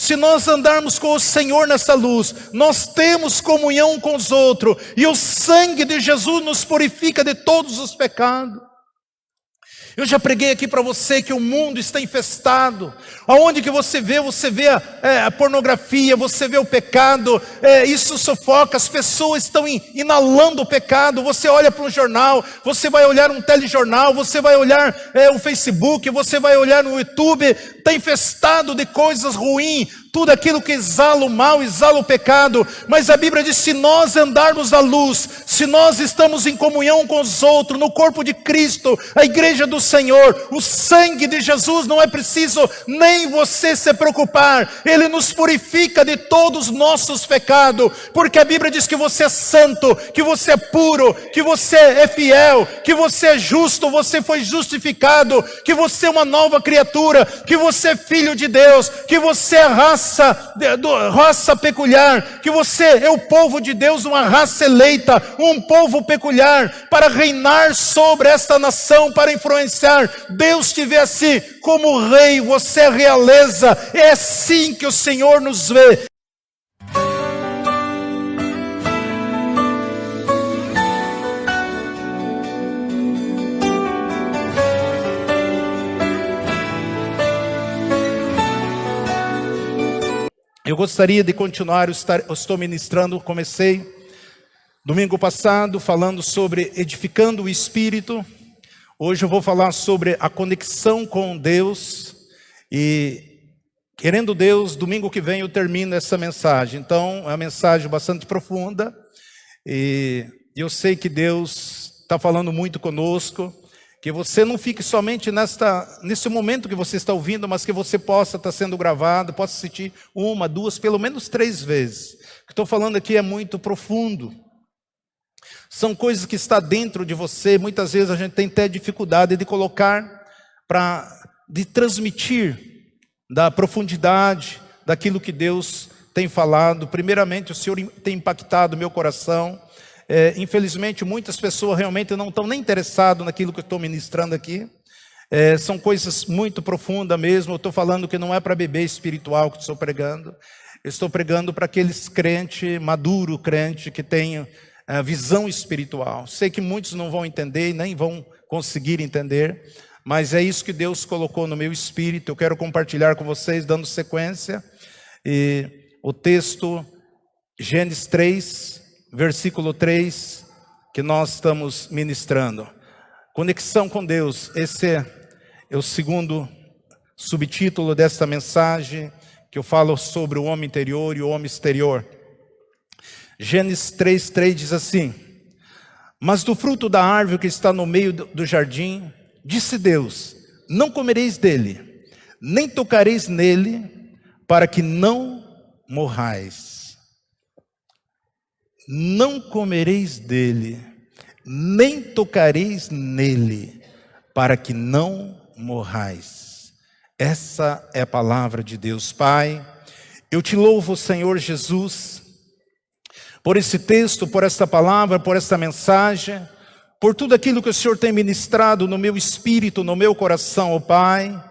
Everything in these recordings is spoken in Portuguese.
Se nós andarmos com o Senhor nessa luz, nós temos comunhão com os outros, e o sangue de Jesus nos purifica de todos os pecados. Eu já preguei aqui para você que o mundo está infestado. Aonde que você vê a pornografia, você vê o pecado, isso sufoca, as pessoas estão inalando o pecado. Você olha para um jornal, você vai olhar um telejornal, você vai olhar o Facebook, você vai olhar no YouTube, está infestado de coisas ruins, tudo aquilo que exala o mal, exala o pecado. Mas a Bíblia diz, se nós andarmos à luz, se nós estamos em comunhão com os outros, no corpo de Cristo, a igreja do Senhor, o sangue de Jesus, não é preciso nem você se preocupar, Ele nos purifica de todos os nossos pecados, porque a Bíblia diz que você é santo, que você é puro, que você é fiel, que você é justo, você foi justificado, que você é uma nova criatura, que você é filho de Deus, que você é raça peculiar, que você é o povo de Deus, uma raça eleita, um povo peculiar, para reinar sobre esta nação, para influenciar. Deus te vê assim, como rei, você é realeza, é assim que o Senhor nos vê. Eu gostaria de continuar, eu estou ministrando, comecei domingo passado falando sobre edificando o Espírito. Hoje eu vou falar sobre a conexão com Deus e, querendo Deus, domingo que vem eu termino essa mensagem. Então, é uma mensagem bastante profunda e eu sei que Deus está falando muito conosco, que você não fique somente nesse momento que você está ouvindo, mas que você possa estar sendo gravado, possa assistir 1, 2, pelo menos 3 vezes. O que estou falando aqui é muito profundo. São coisas que estão dentro de você, muitas vezes a gente tem até dificuldade de colocar, de transmitir da profundidade daquilo que Deus tem falado. Primeiramente, o Senhor tem impactado meu coração. Infelizmente, muitas pessoas realmente não estão nem interessadas naquilo que eu estou ministrando aqui. São coisas muito profundas mesmo. Eu estou falando que não é para bebê espiritual que estou pregando. Eu estou pregando para aqueles crentes, maduro crente, que tem visão espiritual. Sei que muitos não vão entender e nem vão conseguir entender, mas é isso que Deus colocou no meu espírito. Eu quero compartilhar com vocês, dando sequência. E o texto, Gênesis 3, versículo 3, que nós estamos ministrando. Conexão com Deus, esse é o segundo subtítulo desta mensagem, que eu falo sobre o homem interior e o homem exterior. Gênesis 3:3 diz assim: mas do fruto da árvore que está no meio do jardim, disse Deus, não comereis dele, nem tocareis nele, para que não morrais. Não comereis dele, nem tocareis nele, para que não morrais. Essa é a palavra de Deus. Pai, eu te louvo, Senhor Jesus, por esse texto, por esta palavra, por esta mensagem, por tudo aquilo que o Senhor tem ministrado no meu espírito, no meu coração, ó Pai.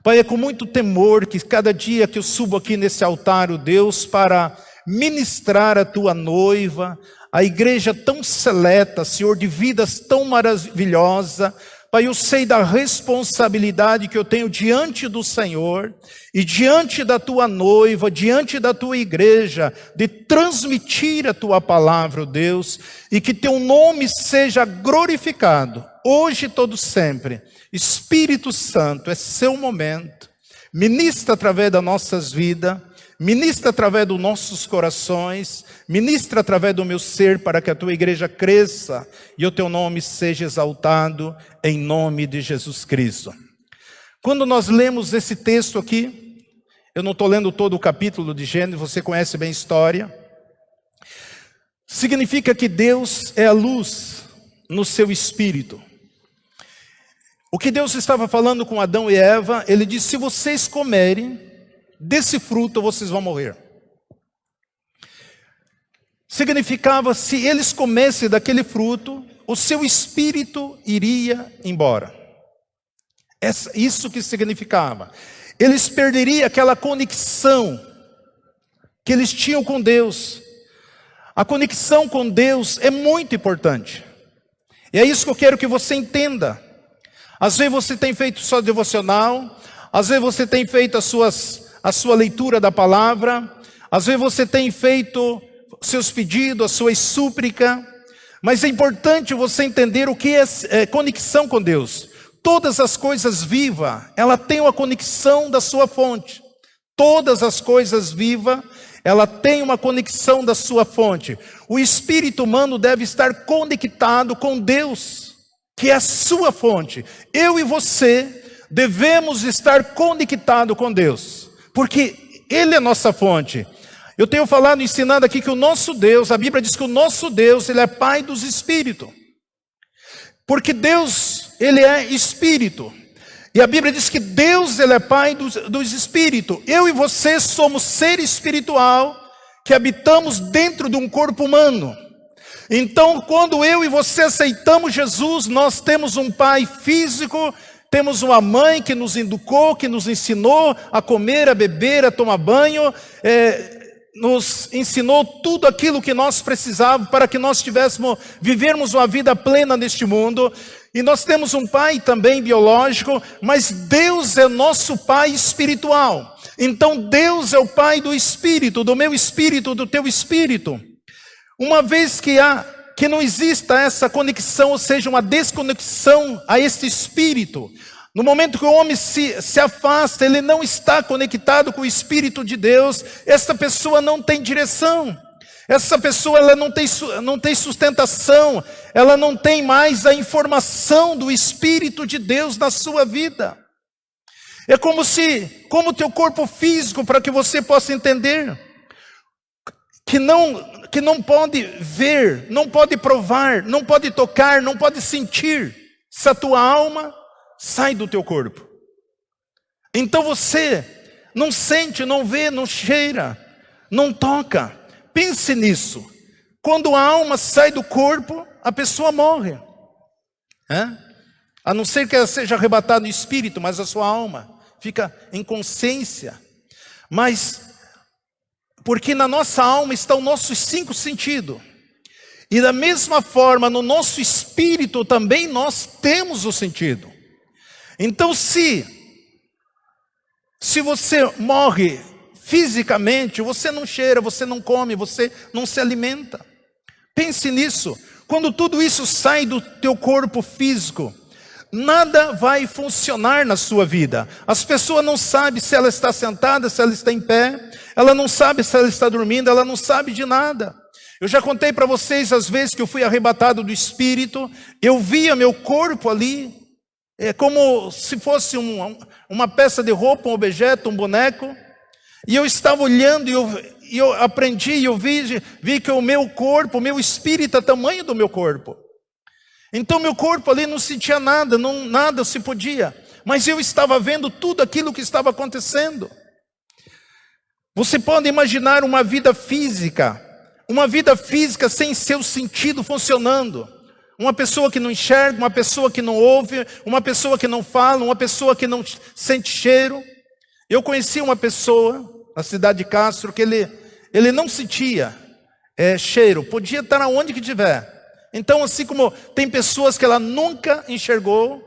Pai, é com muito temor que cada dia que eu subo aqui nesse altar, ó Deus, para ministrar a tua noiva, a igreja tão seleta, Senhor, de vidas tão maravilhosa. Pai, eu sei da responsabilidade que eu tenho diante do Senhor e diante da tua noiva, diante da tua igreja, de transmitir a tua palavra, ó Deus, e que teu nome seja glorificado, hoje e todo sempre. Espírito Santo, é seu momento, ministra através das nossas vidas, ministra através dos nossos corações, ministra através do meu ser, para que a tua igreja cresça e o teu nome seja exaltado, em nome de Jesus Cristo. Quando nós lemos esse texto aqui, eu não estou lendo todo o capítulo de Gênesis, você conhece bem a história. Significa que Deus é a luz no seu espírito. O que Deus estava falando com Adão e Eva, Ele disse: se vocês comerem desse fruto, vocês vão morrer. Significava, se eles comessem daquele fruto, o seu espírito iria embora. Isso que significava. Eles perderiam aquela conexão que eles tinham com Deus. A conexão com Deus é muito importante. E é isso que eu quero que você entenda. Às vezes você tem feito sua devocional, às vezes você tem feito a sua leitura da palavra, às vezes você tem feito seus pedidos, a sua súplica, mas é importante você entender o que é conexão com Deus. Todas as coisas vivas, ela tem uma conexão da sua fonte. Todas as coisas vivas, ela tem uma conexão da sua fonte. O espírito humano deve estar conectado com Deus, que é a sua fonte. Eu e você devemos estar conectados com Deus, porque Ele é nossa fonte. Eu tenho falado, ensinado aqui que o nosso Deus, a Bíblia diz que o nosso Deus, Ele é Pai dos Espíritos. Porque Deus, Ele é Espírito. E a Bíblia diz que Deus, Ele é Pai dos Espíritos. Eu e você somos ser espiritual que habitamos dentro de um corpo humano. Então, quando eu e você aceitamos Jesus, nós temos um pai físico, temos uma mãe que nos educou, que nos ensinou a comer, a beber, a tomar banho, nos ensinou tudo aquilo que nós precisávamos para que nós vivermos uma vida plena neste mundo. E nós temos um pai também biológico, mas Deus é nosso pai espiritual. Então Deus é o pai do espírito, do meu espírito, do teu espírito. Uma vez que não exista essa conexão, ou seja, uma desconexão a este espírito, no momento que o homem se afasta, ele não está conectado com o Espírito de Deus, essa pessoa não tem direção, essa pessoa ela não tem sustentação, ela não tem mais a informação do Espírito de Deus na sua vida. É como o teu corpo físico, para que você possa entender, que não pode ver, não pode provar, não pode tocar, não pode sentir, se a tua alma sai do teu corpo. Então você não sente, não vê, não cheira, não toca. Pense nisso. Quando a alma sai do corpo, a pessoa morre. A não ser que ela seja arrebatada no espírito, mas a sua alma fica em consciência. Mas porque na nossa alma estão os nossos 5 sentidos. E da mesma forma, no nosso espírito também nós temos o sentido. Então se você morre fisicamente, você não cheira, você não come, você não se alimenta. Pense nisso. Quando tudo isso sai do teu corpo físico, nada vai funcionar na sua vida. As pessoas não sabem se ela está sentada, se ela está em pé. Ela não sabe se ela está dormindo, ela não sabe de nada. Eu já contei para vocês as vezes que eu fui arrebatado do espírito. Eu via meu corpo ali, como se fosse uma peça de roupa, um objeto, um boneco. E eu estava olhando e eu aprendi, e eu vi que o meu corpo, o meu espírito é o tamanho do meu corpo. Então meu corpo ali não sentia nada, nada se podia. Mas eu estava vendo tudo aquilo que estava acontecendo. Você pode imaginar uma vida física sem seu sentido funcionando. Uma pessoa que não enxerga, uma pessoa que não ouve, uma pessoa que não fala, uma pessoa que não sente cheiro. Eu conheci uma pessoa na cidade de Castro que ele não sentia cheiro, podia estar aonde que tiver. Então, assim como tem pessoas que ela nunca enxergou,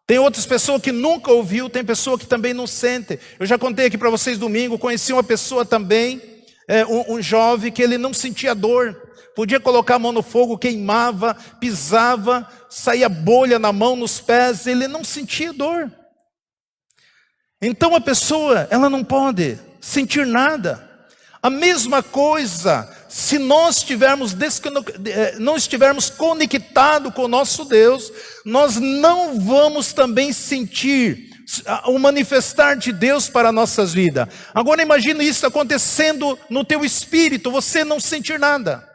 tem outras pessoas que nunca ouviu, tem pessoa que também não sente. Eu já contei aqui para vocês domingo, conheci uma pessoa também, um jovem que ele não sentia dor. Podia colocar a mão no fogo, queimava, pisava, saía bolha na mão, nos pés, ele não sentia dor. Então a pessoa, ela não pode sentir nada. A mesma coisa, se nós não estivermos conectados com o nosso Deus, nós não vamos também sentir o manifestar de Deus para nossas vidas. Agora imagine isso acontecendo no teu espírito, você não sentir nada.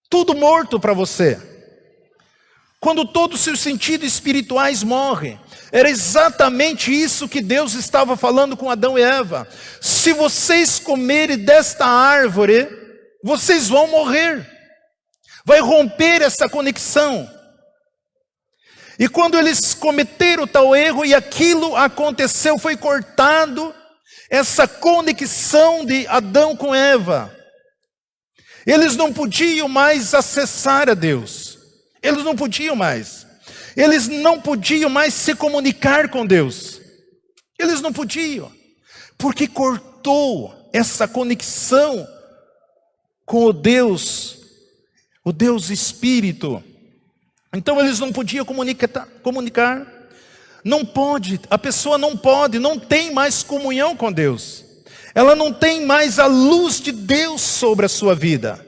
Tudo morto para você. Quando todos os seus sentidos espirituais morrem. Era exatamente isso que Deus estava falando com Adão e Eva. Se vocês comerem desta árvore, vocês vão morrer. Vai romper essa conexão. E quando eles cometeram tal erro e aquilo aconteceu, foi cortado, essa conexão de Adão com Eva. Eles não podiam mais acessar a Deus. Eles não podiam mais. Eles não podiam mais se comunicar com Deus. Eles não podiam. Porque cortou essa conexão com o Deus Espírito. Então eles não podiam comunicar. Não pode, a pessoa não pode, não tem mais comunhão com Deus. Ela não tem mais a luz de Deus sobre a sua vida.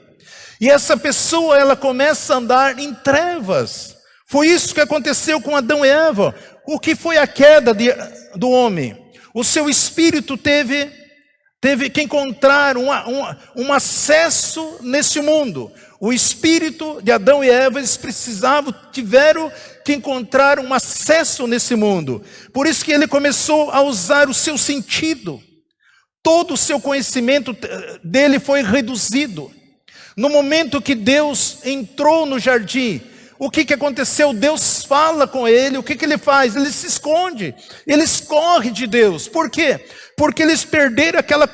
E essa pessoa, ela começa a andar em trevas. Foi isso que aconteceu com Adão e Eva. O que foi a queda do homem? O seu espírito teve que encontrar um acesso nesse mundo. O espírito de Adão e Eva, eles tiveram que encontrar um acesso nesse mundo. Por isso que ele começou a usar o seu sentido. Todo o seu conhecimento dele foi reduzido. No momento que Deus entrou no jardim, o que aconteceu? Deus fala com ele, o que ele faz? Ele se esconde, ele escorre de Deus. Por quê? Porque eles perderam aquela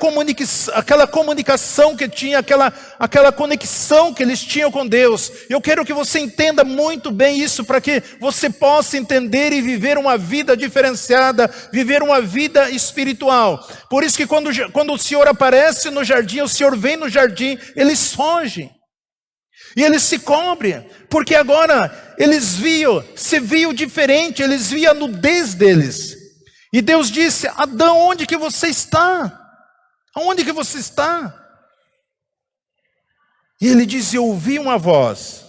comunicação que tinha, aquela conexão que eles tinham com Deus. Eu quero que você entenda muito bem isso, para que você possa entender e viver uma vida diferenciada, viver uma vida espiritual. Por isso que quando o Senhor aparece no jardim, o Senhor vem no jardim, eles fogem. E eles se cobrem, porque agora se viam diferente, eles viam a nudez deles. E Deus disse: Adão, onde que você está? Aonde que você está? E ele diz: eu ouvi uma voz,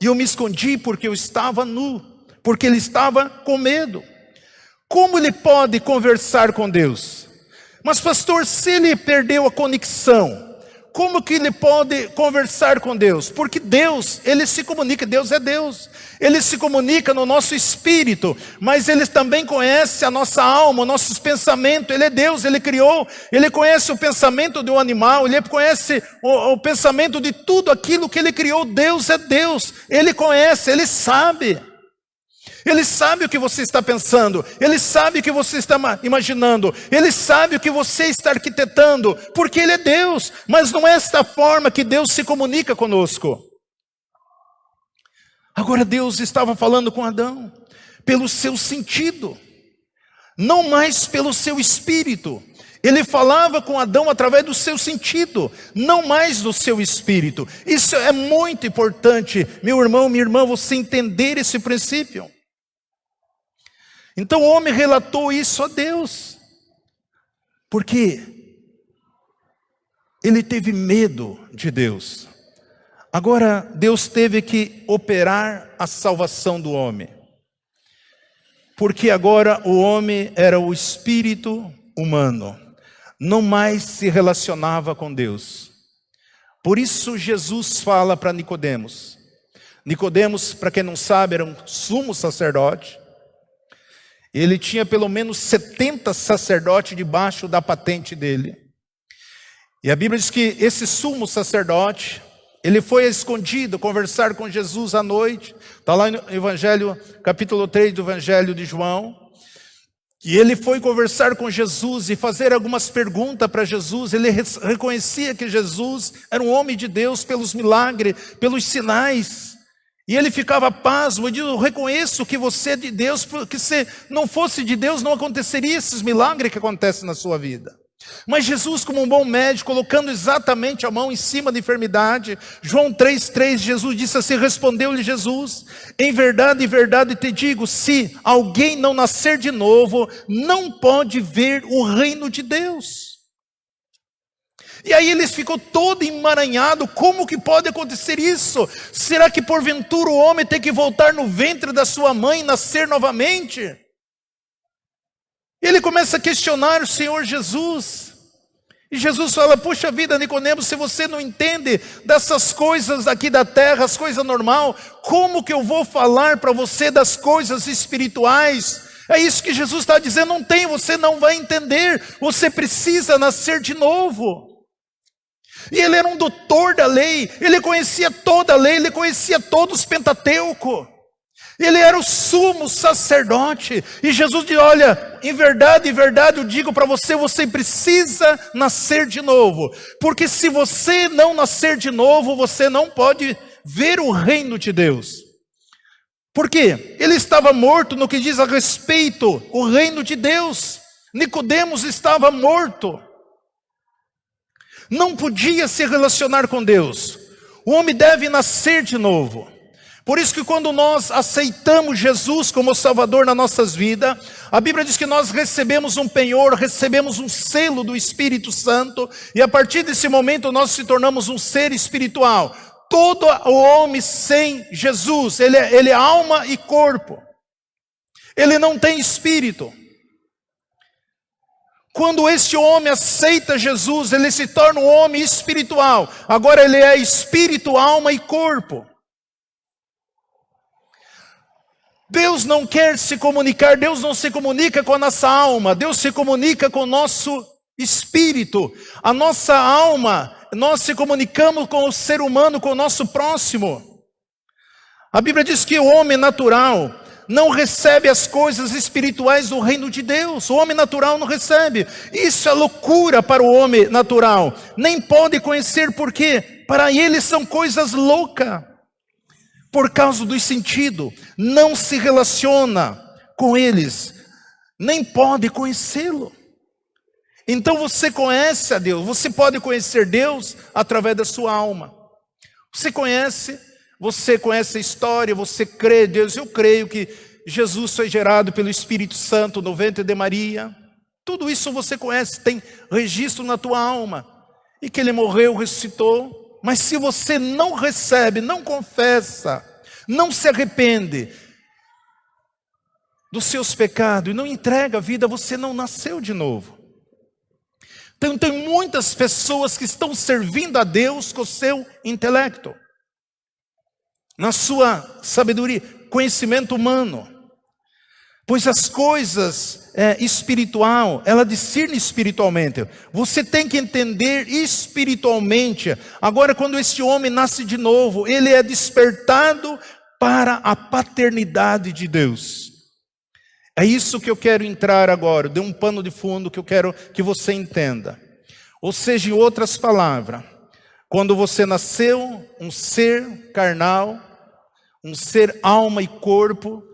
e eu me escondi porque eu estava nu, porque ele estava com medo. Como ele pode conversar com Deus? Mas pastor, se ele perdeu a conexão, como que ele pode conversar com Deus? Porque Deus, ele se comunica, Deus é Deus. Ele se comunica no nosso espírito, mas ele também conhece a nossa alma, os nossos pensamentos. Ele é Deus, ele criou, ele conhece o pensamento de um animal, ele conhece o pensamento de tudo aquilo que ele criou. Deus é Deus, ele conhece, ele sabe. Ele sabe o que você está pensando, ele sabe o que você está imaginando, ele sabe o que você está arquitetando, porque ele é Deus. Mas não é esta forma que Deus se comunica conosco. Agora Deus estava falando com Adão pelo seu sentido, não mais pelo seu espírito. Ele falava com Adão através do seu sentido, não mais do seu espírito. Isso é muito importante, meu irmão, minha irmã, você entender esse princípio. Então o homem relatou isso a Deus, porque ele teve medo de Deus. Agora Deus teve que operar a salvação do homem, porque agora o homem era o espírito humano, não mais se relacionava com Deus. Por isso Jesus fala para Nicodemos. Nicodemos, para quem não sabe, era um sumo sacerdote. Ele tinha pelo menos 70 sacerdotes debaixo da patente dele. E a Bíblia diz que esse sumo sacerdote, ele foi escondido conversar com Jesus à noite. Está lá no Evangelho, capítulo 3 do Evangelho de João. E ele foi conversar com Jesus e fazer algumas perguntas para Jesus. Ele reconhecia que Jesus era um homem de Deus pelos milagres, pelos sinais. E ele ficava pasmo, eu reconheço que você é de Deus, porque se não fosse de Deus não aconteceria esses milagres que acontecem na sua vida. Mas Jesus, como um bom médico, colocando exatamente a mão em cima da enfermidade, João 3,3, Jesus disse assim, respondeu-lhe Jesus, em verdade te digo, se alguém não nascer de novo, não pode ver o reino de Deus. E aí eles ficou todo emaranhado, como que pode acontecer isso? Será que porventura o homem tem que voltar no ventre da sua mãe e nascer novamente? Ele começa a questionar o Senhor Jesus. E Jesus fala, puxa vida, Nicodemos, se você não entende dessas coisas aqui da terra, as coisas normais, como que eu vou falar para você das coisas espirituais? É isso que Jesus está dizendo, não tem, você não vai entender, você precisa nascer de novo. E ele era um doutor da lei, ele conhecia toda a lei, ele conhecia todos os Pentateuco. Ele era o sumo sacerdote. E Jesus diz, olha, em verdade eu digo para você, você precisa nascer de novo. Porque se você não nascer de novo, você não pode ver o reino de Deus. Por quê? Ele estava morto no que diz a respeito o reino de Deus. Nicodemos estava morto. Não podia se relacionar com Deus. O homem deve nascer de novo. Por isso que quando nós aceitamos Jesus como Salvador nas nossas vidas, a Bíblia diz que nós recebemos um penhor, recebemos um selo do Espírito Santo, e a partir desse momento nós se tornamos um ser espiritual. Todo o homem sem Jesus, ele é alma e corpo. Ele não tem espírito. Quando esse homem aceita Jesus, ele se torna um homem espiritual. Agora ele é espírito, alma e corpo. Deus não quer se comunicar, Deus não se comunica com a nossa alma, Deus se comunica com o nosso espírito. A nossa alma, nós se comunicamos com o ser humano, com o nosso próximo. A Bíblia diz que o homem natural não recebe as coisas espirituais do reino de Deus. O homem natural não recebe. Isso é loucura para o homem natural. Nem pode conhecer porque para ele são coisas loucas. Por causa do sentido, não se relaciona com eles, nem pode conhecê-lo. Então você conhece a Deus, você pode conhecer Deus através da sua alma. Você conhece a história, você crê em Deus. Eu creio que Jesus foi gerado pelo Espírito Santo no ventre de Maria. Tudo isso você conhece, tem registro na tua alma. E que ele morreu, ressuscitou. Mas se você não recebe, não confessa, não se arrepende dos seus pecados e não entrega a vida, você não nasceu de novo. Então tem muitas pessoas que estão servindo a Deus com o seu intelecto, na sua sabedoria, conhecimento humano. Pois as coisas espiritual, ela discerne espiritualmente. Você tem que entender espiritualmente. Agora, quando esse homem nasce de novo, ele é despertado para a paternidade de Deus. É isso que eu quero entrar agora. Dê um pano de fundo que eu quero que você entenda. Ou seja, em outras palavras, quando você nasceu um ser carnal, um ser alma e corpo,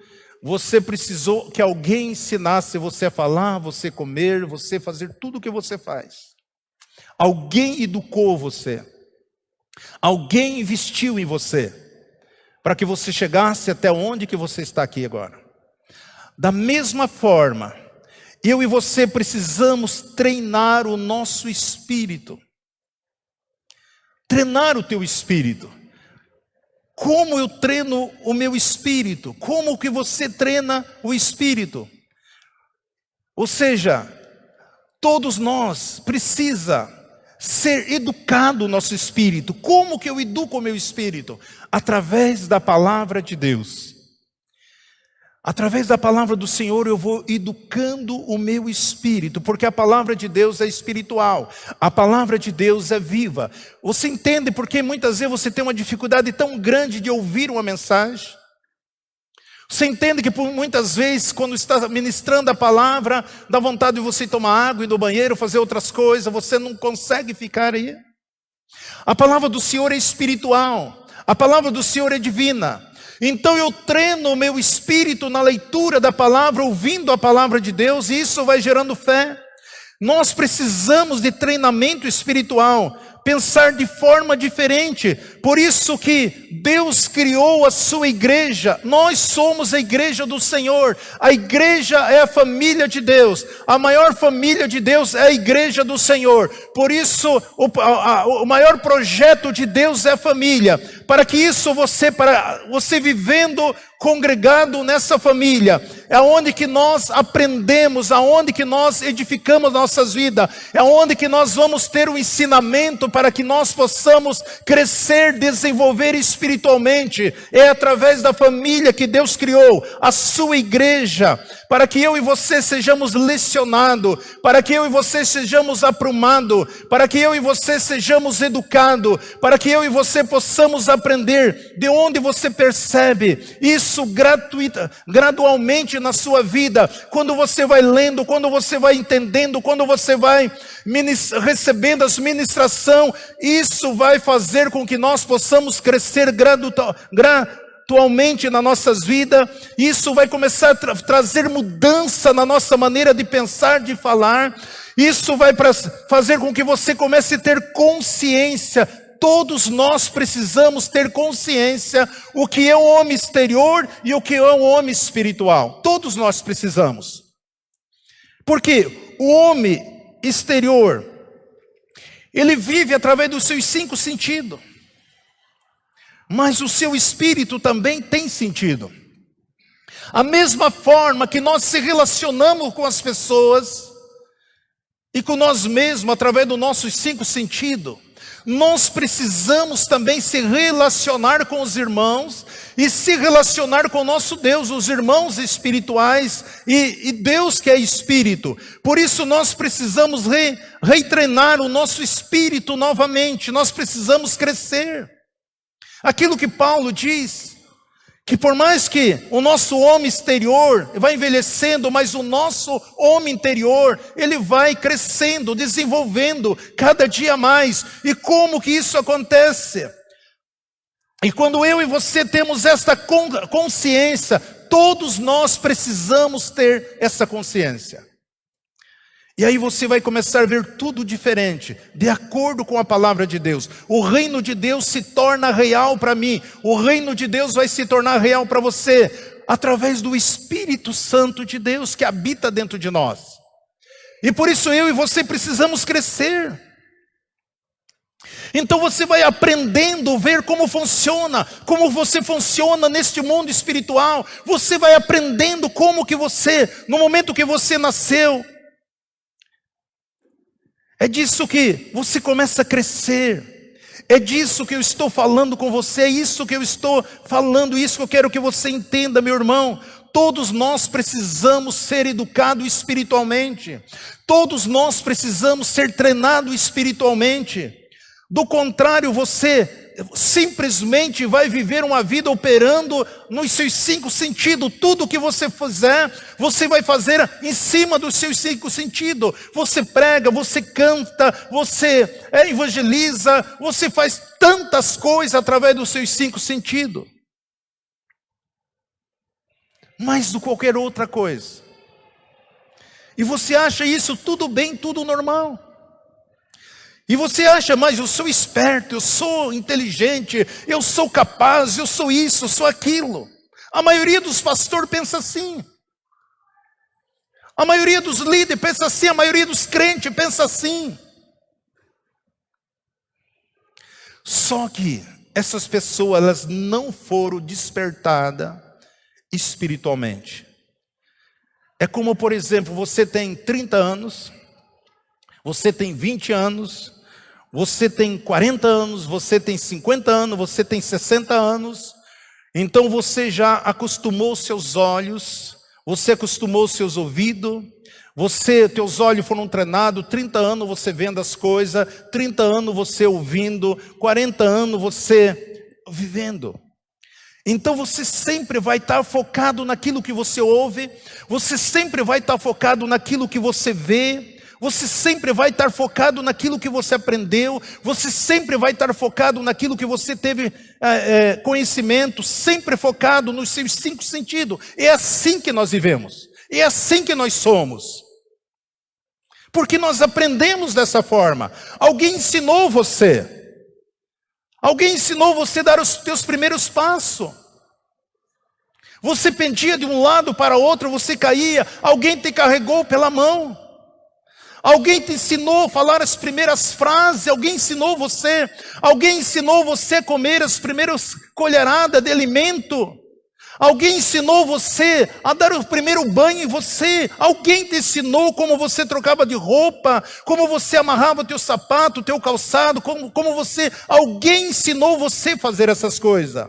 você precisou que alguém ensinasse você a falar, você comer, você fazer tudo o que você faz. Alguém educou você. Alguém investiu em você, para que você chegasse até onde que você está aqui agora. Da mesma forma, eu e você precisamos treinar o nosso espírito. Treinar o teu espírito. Como eu treino o meu espírito? Como que você treina o espírito? Ou seja, todos nós precisa ser educado o nosso espírito. Como que eu educo o meu espírito? Através da palavra de Deus. Através da palavra do Senhor eu vou educando o meu espírito, porque a palavra de Deus é espiritual, a palavra de Deus é viva. Você entende porque muitas vezes você tem uma dificuldade tão grande de ouvir uma mensagem? Você entende que por muitas vezes quando está ministrando a palavra, dá vontade de você tomar água, ir no banheiro, fazer outras coisas, você não consegue ficar aí? A palavra do Senhor é espiritual, a palavra do Senhor é divina. Então eu treino o meu espírito na leitura da palavra, ouvindo a palavra de Deus, e isso vai gerando fé. Nós precisamos de treinamento espiritual, pensar de forma diferente. Por isso que Deus criou a sua igreja. Nós somos a igreja do Senhor. A igreja é a família de Deus. A maior família de Deus é a igreja do Senhor. Por isso o maior projeto de Deus é a família. Para que isso para você vivendo congregado nessa família, é onde que nós aprendemos, aonde que nós edificamos nossas vidas, é onde que nós vamos ter o ensinamento para que nós possamos crescer crescer, desenvolver espiritualmente, é através da família que Deus criou, a sua igreja, para que eu e você sejamos lecionados, para que eu e você sejamos aprumados, para que eu e você sejamos educados, para que eu e você possamos aprender. De onde você percebe isso gradualmente na sua vida, quando você vai lendo, quando você vai entendendo, quando você vai recebendo as ministrações, isso vai fazer com que nós possamos crescer gradualmente nas nossas vidas. Isso vai começar a trazer mudança na nossa maneira de pensar, de falar. Isso vai fazer com que você comece a ter consciência. Todos nós precisamos ter consciência o que é um homem exterior e o que é um homem espiritual. Todos nós precisamos. Porque o homem exterior, ele vive através dos seus 5 sentidos. Mas o seu espírito também tem sentido. A mesma forma que nós se relacionamos com as pessoas e com nós mesmos através dos nossos 5 sentidos, nós precisamos também se relacionar com os irmãos e se relacionar com o nosso Deus, os irmãos espirituais e Deus que é espírito. Por isso nós precisamos retreinar o nosso espírito novamente, nós precisamos crescer. Aquilo que Paulo diz, que por mais que o nosso homem exterior vai envelhecendo, mas o nosso homem interior, ele vai crescendo, desenvolvendo cada dia mais. E como que isso acontece? E quando eu e você temos esta consciência, todos nós precisamos ter essa consciência. E aí você vai começar a ver tudo diferente, de acordo com a palavra de Deus. O reino de Deus se torna real para mim. O reino de Deus vai se tornar real para você, através do Espírito Santo de Deus que habita dentro de nós. E por isso eu e você precisamos crescer. Então você vai aprendendo a ver como você funciona neste mundo espiritual. Você vai aprendendo como que você, no momento que você nasceu, é disso que você começa a crescer. É disso que eu estou falando com você. É isso que eu estou falando. Isso que eu quero que você entenda, meu irmão. Todos nós precisamos ser educados espiritualmente. Todos nós precisamos ser treinados espiritualmente. Do contrário, você simplesmente vai viver uma vida operando nos seus 5 sentidos. Tudo que você fizer, você vai fazer em cima dos seus 5 sentidos. Você prega, você canta, você evangeliza, você faz tantas coisas através dos seus 5 sentidos. Mais do que qualquer outra coisa. E você acha isso tudo bem, tudo normal. E você acha, mas eu sou esperto, eu sou inteligente, eu sou capaz, eu sou isso, eu sou aquilo. A maioria dos pastores pensa assim. A maioria dos líderes pensa assim, a maioria dos crentes pensa assim. Só que essas pessoas, elas não foram despertadas espiritualmente. É como, por exemplo, você tem 30 anos, você tem 20 anos, você tem 40 anos, você tem 50 anos, você tem 60 anos. Então você já acostumou seus olhos, você acostumou seus ouvidos, teus olhos foram treinados, 30 anos você vendo as coisas, 30 anos você ouvindo, 40 anos você vivendo. Então você sempre vai estar focado naquilo que você ouve, você sempre vai estar focado naquilo que você vê, você sempre vai estar focado naquilo que você aprendeu, você sempre vai estar focado naquilo que você teve conhecimento, sempre focado nos seus 5 sentidos. É assim que nós vivemos, é assim que nós somos. Porque nós aprendemos dessa forma. Alguém ensinou você. Alguém ensinou você a dar os teus primeiros passos. Você pendia de um lado para o outro, você caía. Alguém te carregou pela mão. Alguém te ensinou a falar as primeiras frases. Alguém ensinou você. Alguém ensinou você a comer as primeiras colheradas de alimento. Alguém ensinou você a dar o primeiro banho em você. Alguém te ensinou como você trocava de roupa, como você amarrava o teu sapato, o teu calçado, como você... Alguém ensinou você a fazer essas coisas.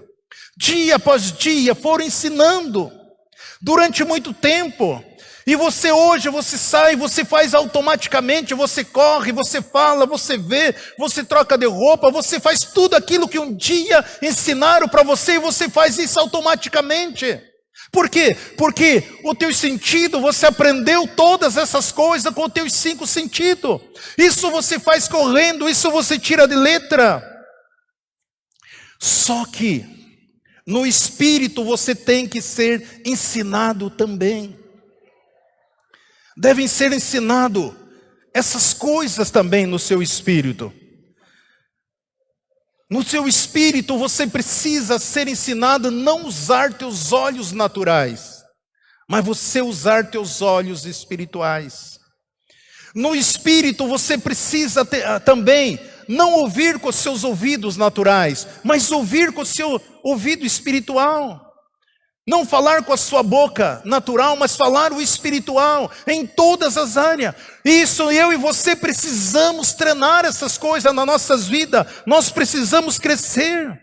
Dia após dia foram ensinando, durante muito tempo. E você hoje, você sai, você faz automaticamente, você corre, você fala, você vê, você troca de roupa, você faz tudo aquilo que um dia ensinaram para você e você faz isso automaticamente. Por quê? Porque o teu sentido, você aprendeu todas essas coisas com os teus 5 sentidos. Isso você faz correndo, isso você tira de letra. Só que no Espírito você tem que ser ensinado também. Devem ser ensinado essas coisas também no seu espírito. No seu espírito você precisa ser ensinado a não usar teus olhos naturais, mas você usar teus olhos espirituais. No espírito você precisa também não ouvir com os seus ouvidos naturais, mas ouvir com o seu ouvido espiritual. Não falar com a sua boca natural, mas falar o espiritual em todas as áreas. Isso eu e você precisamos treinar essas coisas nas nossas vidas. Nós precisamos crescer.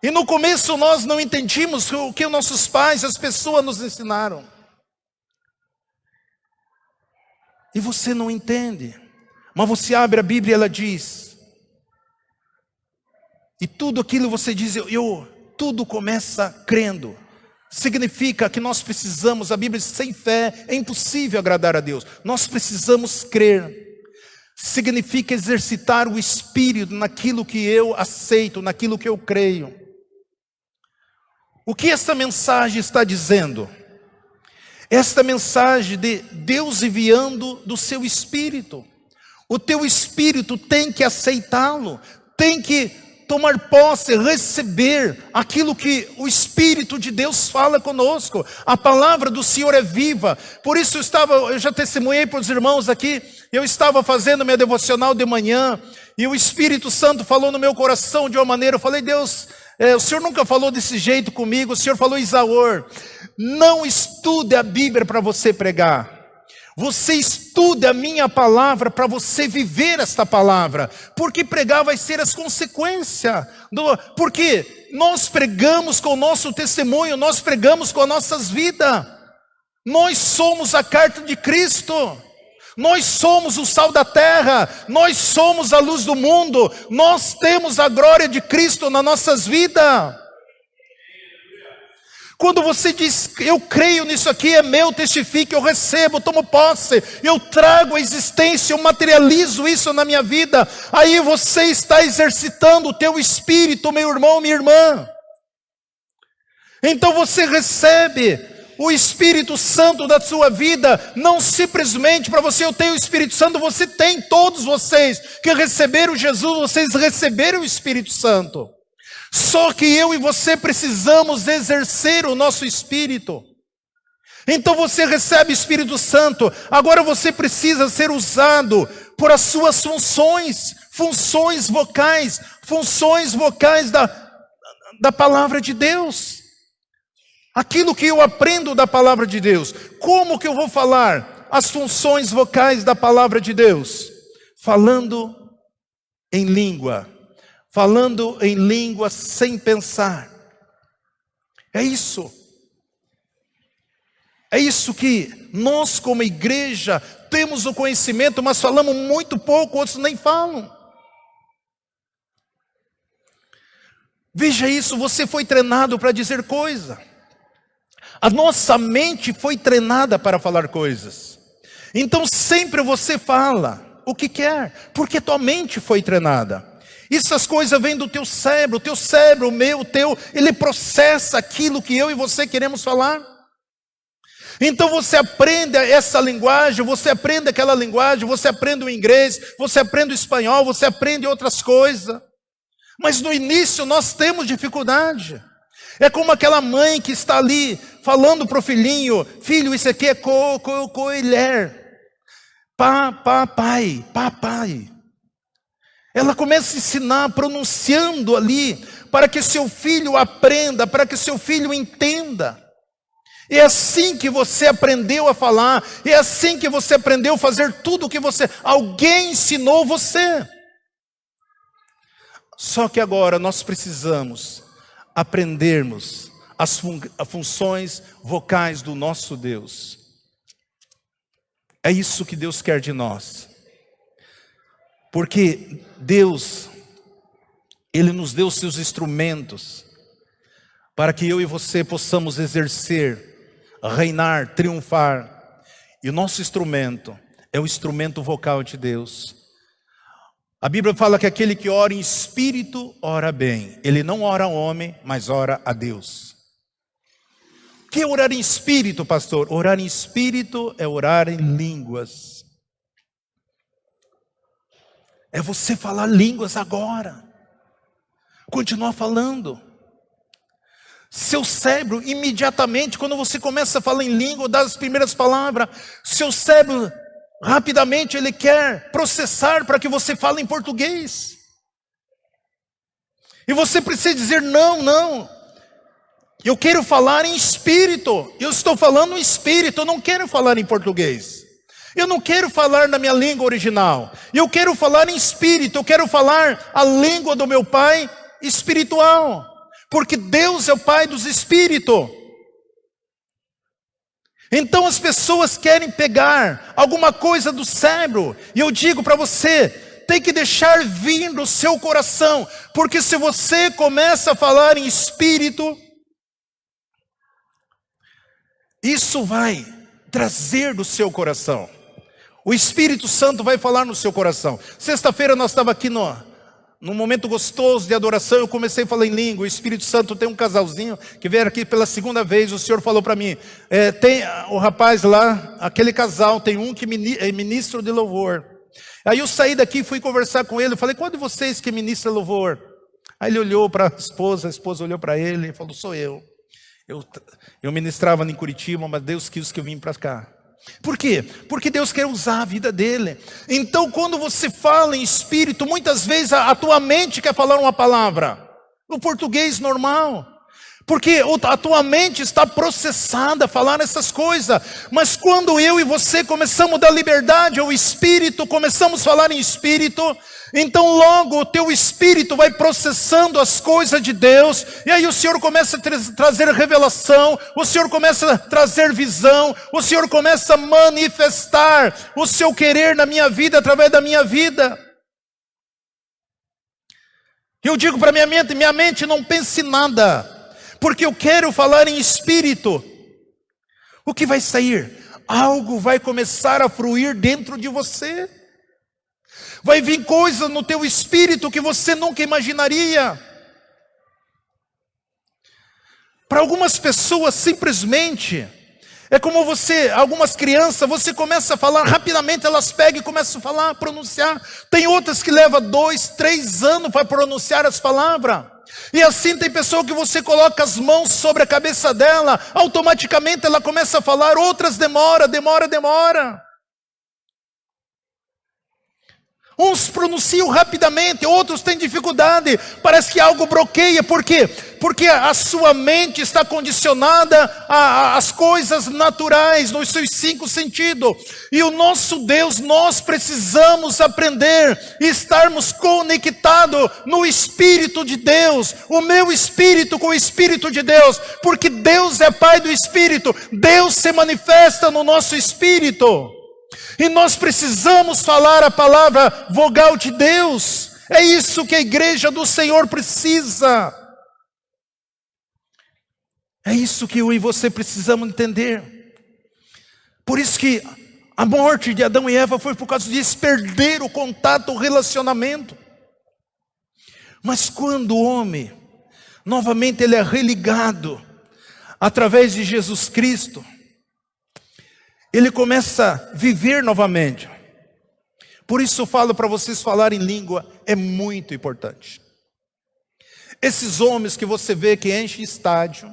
E no começo nós não entendíamos o que os nossos pais, as pessoas nos ensinaram. E você não entende. Mas você abre a Bíblia e ela diz. E tudo aquilo você diz, tudo começa crendo. Significa que nós precisamos, a Bíblia diz, sem fé é impossível agradar a Deus. Nós precisamos crer. Significa exercitar o Espírito naquilo que eu aceito, naquilo que eu creio. O que esta mensagem está dizendo? Esta mensagem de Deus enviando do seu Espírito. O teu Espírito tem que aceitá-lo, tem que tomar posse, receber aquilo que o Espírito de Deus fala conosco. A palavra do Senhor é viva. Por isso eu já testemunhei para os irmãos aqui, eu estava fazendo minha devocional de manhã, e o Espírito Santo falou no meu coração de uma maneira, eu falei, Deus, o Senhor nunca falou desse jeito comigo, o Senhor falou, Isaor, não estude a Bíblia para você pregar. Você estude a minha palavra para você viver esta palavra. Porque pregar vai ser as consequências. Porque nós pregamos com o nosso testemunho, nós pregamos com as nossas vidas. Nós somos a carta de Cristo. Nós somos o sal da terra. Nós somos a luz do mundo. Nós temos a glória de Cristo nas nossas vidas. Quando você diz, eu creio nisso aqui, é meu, testifique, eu recebo, eu tomo posse, eu trago a existência, eu materializo isso na minha vida, aí você está exercitando o teu espírito, meu irmão, minha irmã. Então você recebe o Espírito Santo da sua vida, não simplesmente para você, eu tenho o Espírito Santo, você tem, todos vocês que receberam Jesus, vocês receberam o Espírito Santo. Só que eu e você precisamos exercer o nosso espírito. Então você recebe o Espírito Santo, agora você precisa ser usado por as suas funções vocais da palavra de Deus. Aquilo que eu aprendo da palavra de Deus. Como que eu vou falar as funções vocais da palavra de Deus? Falando em língua. Falando em língua sem pensar. É isso. É isso que nós como igreja temos o conhecimento, mas falamos muito pouco, outros nem falam. Veja isso, você foi treinado para dizer coisa. A nossa mente foi treinada para falar coisas. Então sempre você fala o que quer, porque tua mente foi treinada. Essas coisas vêm do teu cérebro, o meu, o teu, ele processa aquilo que eu e você queremos falar. Então você aprende essa linguagem, você aprende aquela linguagem, você aprende o inglês, você aprende o espanhol, você aprende outras coisas. Mas no início nós temos dificuldade. É como aquela mãe que está ali falando para o filhinho, filho, isso aqui é coelher. Papai. Ela começa a ensinar, pronunciando ali, para que seu filho aprenda, para que seu filho entenda. É assim que você aprendeu a falar, é assim que você aprendeu a fazer tudo o que alguém ensinou você. Só que agora nós precisamos aprendermos as funções vocais do nosso Deus. É isso que Deus quer de nós. Porque Deus, Ele nos deu seus instrumentos para que eu e você possamos exercer, reinar, triunfar. E o nosso instrumento é o instrumento vocal de Deus. A Bíblia fala que aquele que ora em espírito, ora bem. Ele não ora ao homem, mas ora a Deus. O que é orar em espírito, pastor? Orar em espírito é orar em línguas. É você falar línguas agora. Continuar falando. Seu cérebro, imediatamente, quando você começa a falar em língua, dar as primeiras palavras, seu cérebro, rapidamente, ele quer processar para que você fale em português. E você precisa dizer, não. Eu quero falar em espírito. Eu estou falando em espírito, eu não quero falar em português. Eu não quero falar na minha língua original. Eu quero falar em espírito, eu quero falar a língua do meu Pai espiritual. Porque Deus é o Pai dos espíritos. Então as pessoas querem pegar alguma coisa do cérebro. E eu digo para você, tem que deixar vir do seu coração. Porque se você começa a falar em espírito, isso vai trazer do seu coração. O Espírito Santo vai falar no seu coração. Sexta-feira nós estávamos aqui num momento gostoso de adoração, eu comecei a falar em língua. O Espírito Santo tem um casalzinho que veio aqui pela segunda vez. O Senhor falou para mim, tem o rapaz lá, aquele casal, tem um que é ministro de louvor. Aí eu saí daqui e fui conversar com ele. Eu falei, qual de vocês que ministra louvor? Aí ele olhou para a esposa olhou para ele e falou, sou eu. Eu ministrava em Curitiba, mas Deus quis que eu vim para cá. Por quê? Porque Deus quer usar a vida dele. Então quando você fala em espírito, muitas vezes a tua mente quer falar uma palavra no português normal, porque a tua mente está processada a falar essas coisas. Mas quando eu e você começamos a dar liberdade ao espírito, começamos a falar em espírito, então logo o teu espírito vai processando as coisas de Deus. E aí o Senhor começa a trazer revelação, o Senhor começa a trazer visão, o Senhor começa a manifestar o seu querer na minha vida, através da minha vida. Eu digo para minha mente não pense em nada, porque eu quero falar em espírito. O que vai sair? Algo vai começar a fluir dentro de você. Vai vir coisas no teu espírito que você nunca imaginaria. Para algumas pessoas simplesmente é como algumas crianças, você começa a falar rapidamente, elas pegam e começam a falar, pronunciar. Tem outras que levam 2, 3 anos para pronunciar as palavras. E assim tem pessoa que você coloca as mãos sobre a cabeça dela, automaticamente ela começa a falar. Outras demora. Uns pronunciam rapidamente, outros têm dificuldade. Parece que algo bloqueia. Por quê? Porque a sua mente está condicionada às coisas naturais, nos seus 5 sentidos. E o nosso Deus, nós precisamos aprender e estarmos conectados no Espírito de Deus. O meu espírito com o Espírito de Deus. Porque Deus é Pai do Espírito. Deus se manifesta no nosso espírito. E nós precisamos falar a palavra vogal de Deus. É isso que a igreja do Senhor precisa. É isso que eu e você precisamos entender. Por isso que a morte de Adão e Eva foi por causa disso, perder o contato, o relacionamento. Mas quando o homem, novamente ele é religado, através de Jesus Cristo, ele começa a viver novamente. Por isso eu falo para vocês, falar em língua é muito importante. Esses homens que você vê que enchem estádio,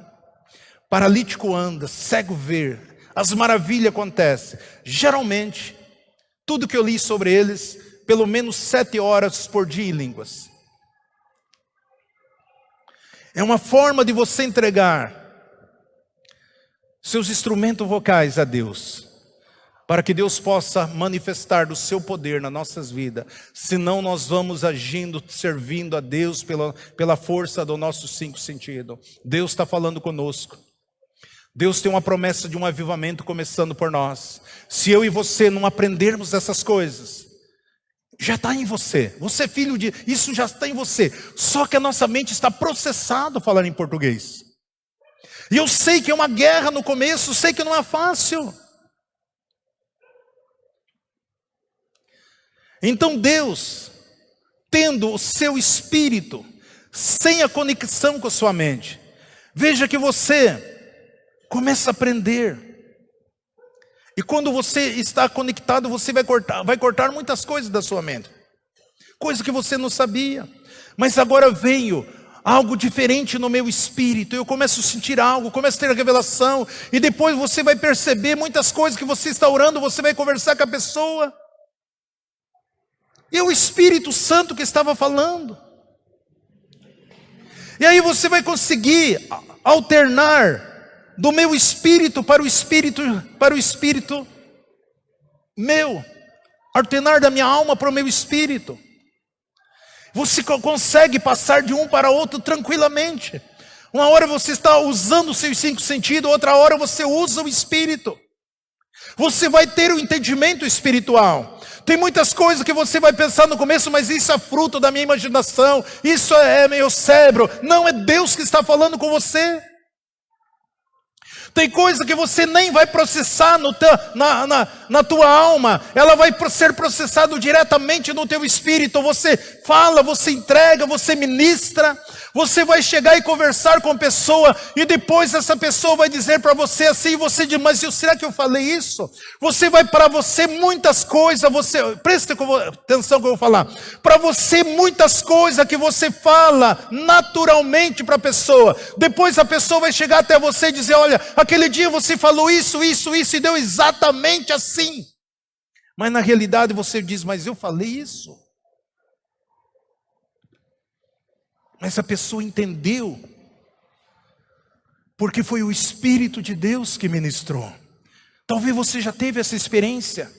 paralítico anda, cego vê, as maravilhas acontecem. Geralmente, tudo que eu li sobre eles, pelo menos 7 horas por dia em línguas. É uma forma de você entregar seus instrumentos vocais a Deus, para que Deus possa manifestar do seu poder nas nossas vidas. Senão nós vamos agindo, servindo a Deus pela força dos nossos 5 sentidos. Deus está falando conosco. Deus tem uma promessa de um avivamento começando por nós. Se eu e você não aprendermos essas coisas, já está em você. Você é filho de... Isso já está em você. Só que a nossa mente está processada a falar em português. E eu sei que é uma guerra no começo, sei que não é fácil. Então Deus, tendo o seu espírito, sem a conexão com a sua mente, veja que você começa a aprender. E quando você está conectado, você vai cortar muitas coisas da sua mente. Coisa que você não sabia. Mas agora veio algo diferente no meu espírito. Eu começo a sentir algo, começo a ter a revelação. E depois você vai perceber muitas coisas que você está orando, você vai conversar com a pessoa. E é o Espírito Santo que estava falando. E aí você vai conseguir alternar do meu espírito para o espírito meu. Alternar da minha alma para o meu espírito. Você consegue passar de um para outro tranquilamente. Uma hora você está usando os seus 5 sentidos, outra hora você usa o espírito. Você vai ter o entendimento espiritual. Tem muitas coisas que você vai pensar no começo, mas isso é fruto da minha imaginação, isso é meu cérebro. Não, é Deus que está falando com você. Tem coisa que você nem vai processar na tua alma. Ela vai ser processada diretamente no teu espírito. Você fala, você entrega, você ministra. Você vai chegar e conversar com a pessoa. E depois essa pessoa vai dizer para você assim. E você diz, mas será que eu falei isso? Você vai para você muitas coisas. Preste atenção que eu vou falar. Para você muitas coisas que você fala naturalmente para a pessoa. Depois a pessoa vai chegar até você e dizer, olha, aquele dia você falou isso e deu exatamente assim. Mas na realidade você diz, mas eu falei isso. Mas a pessoa entendeu. Porque foi o Espírito de Deus que ministrou. Talvez você já teve essa experiência.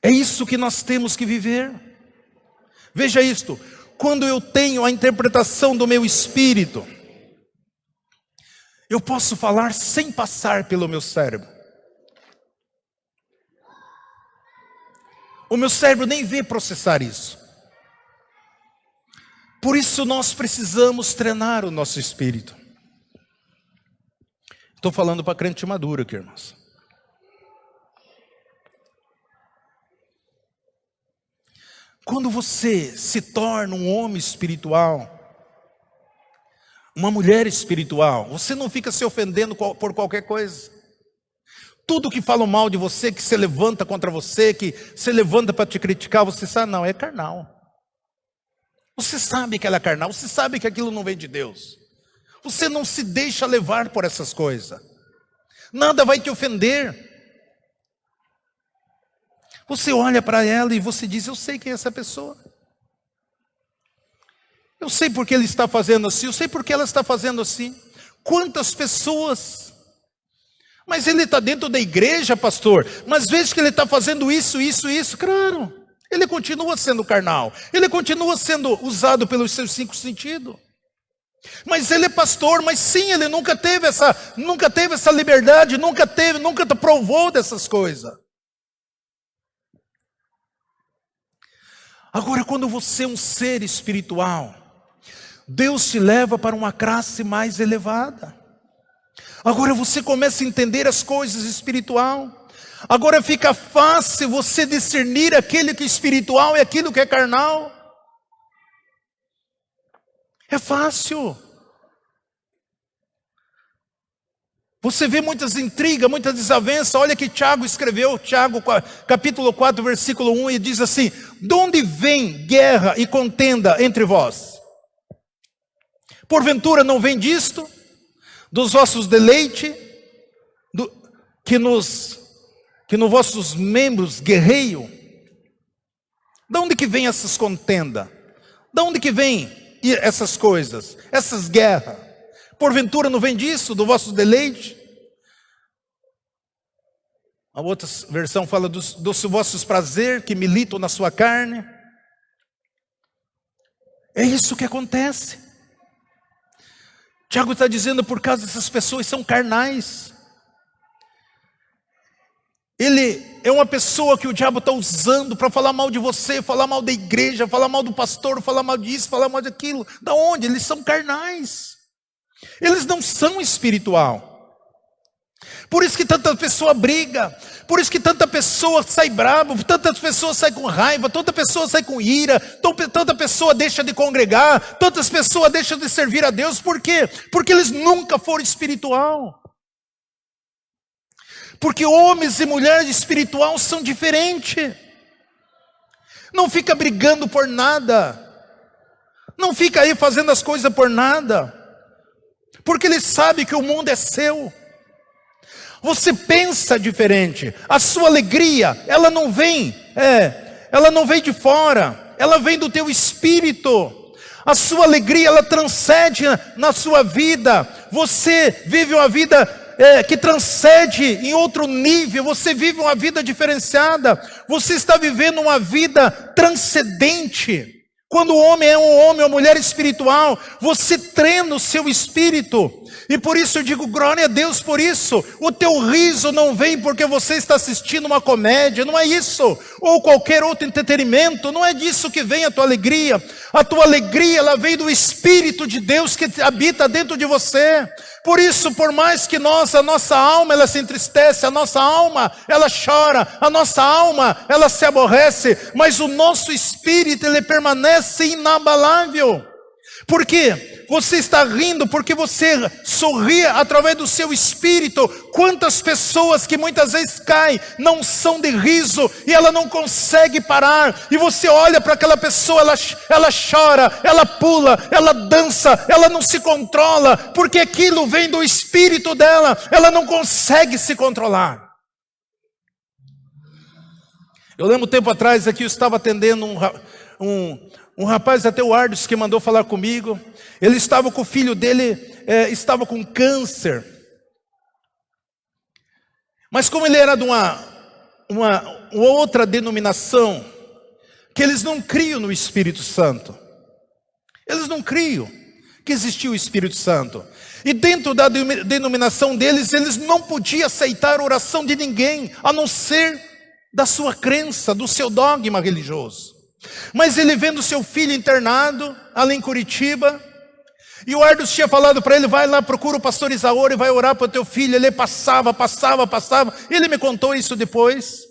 É isso que nós temos que viver. Veja isto. Quando eu tenho a interpretação do meu espírito, eu posso falar sem passar pelo meu cérebro. O meu cérebro nem vê processar isso. Por isso nós precisamos treinar o nosso espírito. Estou falando para crente maduro aqui, irmãos. Quando você se torna um homem espiritual, uma mulher espiritual, você não fica se ofendendo por qualquer coisa. Tudo que falam mal de você, que se levanta contra você, que se levanta para te criticar, você sabe, não, é carnal. Você sabe que ela é carnal, você sabe que aquilo não vem de Deus. Você não se deixa levar por essas coisas. Nada vai te ofender. Você olha para ela e você diz, eu sei quem é essa pessoa. Eu sei porque ele está fazendo assim, eu sei porque ela está fazendo assim. Quantas pessoas... Mas ele está dentro da igreja, pastor. Mas veja que ele está fazendo isso. Claro, ele continua sendo carnal. Ele continua sendo usado pelos seus 5 sentidos. Mas ele é pastor, mas sim, ele nunca teve essa liberdade, nunca provou dessas coisas. Agora, quando você é um ser espiritual, Deus te leva para uma classe mais elevada. Agora você começa a entender as coisas espirituais. Agora fica fácil você discernir aquilo que é espiritual e aquilo que é carnal. É fácil. Você vê muitas intrigas, muitas desavenças. Olha que Tiago escreveu, Tiago capítulo 4, versículo 1, e diz assim: de onde vem guerra e contenda entre vós? Porventura não vem disto? Dos vossos deleites, que nos que nos vossos membros guerreiam? De onde que vem essas contendas? De onde que vem essas coisas, essas guerras? Porventura não vem disso, do vosso deleite? A outra versão fala dos vossos prazeres que militam na sua carne. É isso que acontece. Tiago está dizendo, por causa dessas pessoas são carnais. Ele é uma pessoa que o diabo está usando para falar mal de você, falar mal da igreja, falar mal do pastor, falar mal disso, falar mal daquilo. Da onde? Eles são carnais. Eles não são espiritual. Por isso que tanta pessoa briga, por isso que tanta pessoa sai bravo, tantas pessoas saem com raiva, tanta pessoa sai com ira, tanta pessoa deixa de congregar, tantas pessoas deixam de servir a Deus. Por quê? Porque eles nunca foram espiritual. Porque homens e mulheres espirituais são diferentes. Não fica brigando por nada. Não fica aí fazendo as coisas por nada. Porque ele sabe que o mundo é seu. Você pensa diferente. A sua alegria, ela não vem de fora. Ela vem do teu espírito. A sua alegria, ela transcende na sua vida. Você vive uma vida que transcende em outro nível. Você vive uma vida diferenciada. Você está vivendo uma vida transcendente. Quando o homem é um homem ou mulher espiritual, você treina o seu espírito. E por isso eu digo, glória a Deus por isso. O teu riso não vem porque você está assistindo uma comédia, não é isso. Ou qualquer outro entretenimento, não é disso que vem a tua alegria. A tua alegria, ela vem do Espírito de Deus que habita dentro de você. Por isso, por mais que a nossa alma, ela se entristece, a nossa alma, ela chora, a nossa alma, ela se aborrece, mas o nosso espírito, ele permanece inabalável. Por quê? Você está rindo porque você sorri através do seu espírito. Quantas pessoas que muitas vezes caem, não são de riso, e ela não consegue parar, e você olha para aquela pessoa, ela chora, ela pula, ela dança, ela não se controla, porque aquilo vem do espírito dela, ela não consegue se controlar. Eu lembro tempo atrás aqui, eu estava atendendo um rapaz, até o Ardos, que mandou falar comigo. Ele estava com o filho dele, estava com câncer. Mas como ele era de uma outra denominação, que eles não criam no Espírito Santo. Eles não criam que existia o Espírito Santo. E dentro da denominação deles, eles não podiam aceitar a oração de ninguém, a não ser da sua crença, do seu dogma religioso. Mas ele vendo seu filho internado, ali em Curitiba, e o Ardos tinha falado para ele, vai lá, procura o pastor Isauro e vai orar para o teu filho. Ele passava, ele me contou isso depois.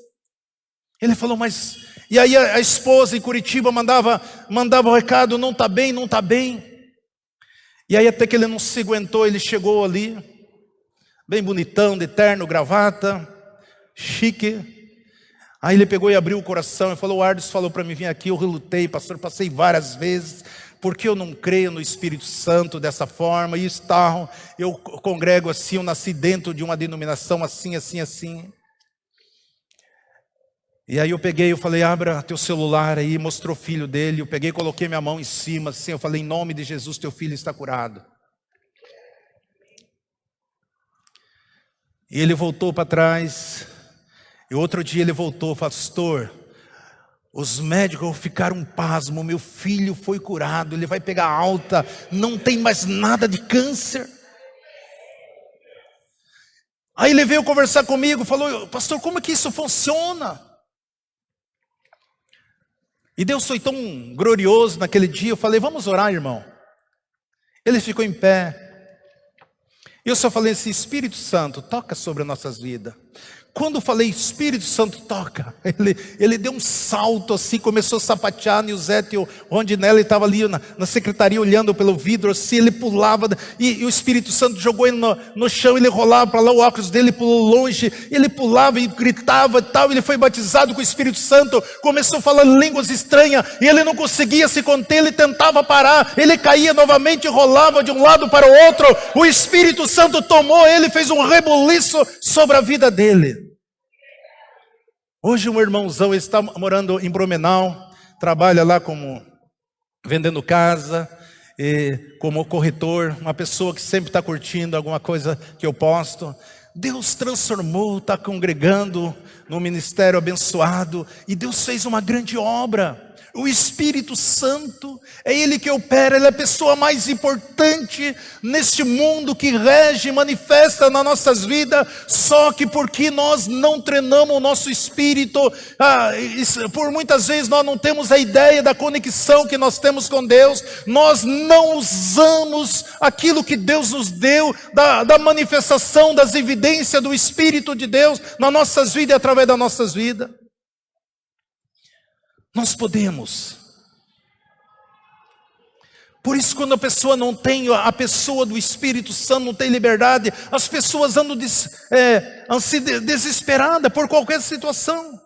Ele falou, mas... E aí a esposa em Curitiba mandava o recado, não está bem, não está bem. E aí até que ele não se aguentou, ele chegou ali, bem bonitão, de terno, gravata, chique. Aí ele pegou e abriu o coração e falou, o Ardos falou para mim vir aqui, eu relutei, pastor, passei várias vezes, porque eu não creio no Espírito Santo dessa forma, e eu congrego assim, eu nasci dentro de uma denominação assim. E aí eu falei, abra teu celular aí, mostrou o filho dele, eu peguei, coloquei minha mão em cima, assim, eu falei, em nome de Jesus, teu filho está curado. E ele voltou para trás. E outro dia ele voltou, pastor, os médicos ficaram pasmos, meu filho foi curado, ele vai pegar alta, não tem mais nada de câncer. Aí ele veio conversar comigo, falou, pastor, como é que isso funciona? E Deus foi tão glorioso naquele dia, eu falei, vamos orar, irmão. Ele ficou em pé. Eu só falei assim, Espírito Santo, toca sobre as nossas vidas. Quando eu falei, Espírito Santo toca, ele deu um salto assim, começou a sapatear, e o Zé e o Rondinelli estavam ali na secretaria olhando pelo vidro assim, ele pulava, e o Espírito Santo jogou ele no chão, ele rolava para lá, o óculos dele pulou longe, ele pulava e gritava e tal, ele foi batizado com o Espírito Santo, começou a falar línguas estranhas, e ele não conseguia se conter, ele tentava parar, ele caía novamente e rolava de um lado para o outro, o Espírito Santo tomou ele, fez um rebuliço sobre a vida dele. Hoje um irmãozão, ele está morando em Blumenau, trabalha lá como vendendo casa, como corretor, uma pessoa que sempre está curtindo alguma coisa que eu posto. Deus transformou, está congregando no ministério abençoado, e Deus fez uma grande obra. O Espírito Santo, é Ele que opera, Ele é a pessoa mais importante neste mundo que rege e manifesta nas nossas vidas, só que porque nós não treinamos o nosso espírito, por muitas vezes nós não temos a ideia da conexão que nós temos com Deus, nós não usamos aquilo que Deus nos deu, da manifestação, das evidências do Espírito de Deus nas nossas vidas e através das nossas vidas. Nós podemos. Por isso, quando a pessoa não tem, a pessoa do Espírito Santo não tem liberdade, as pessoas andam desesperadas por qualquer situação.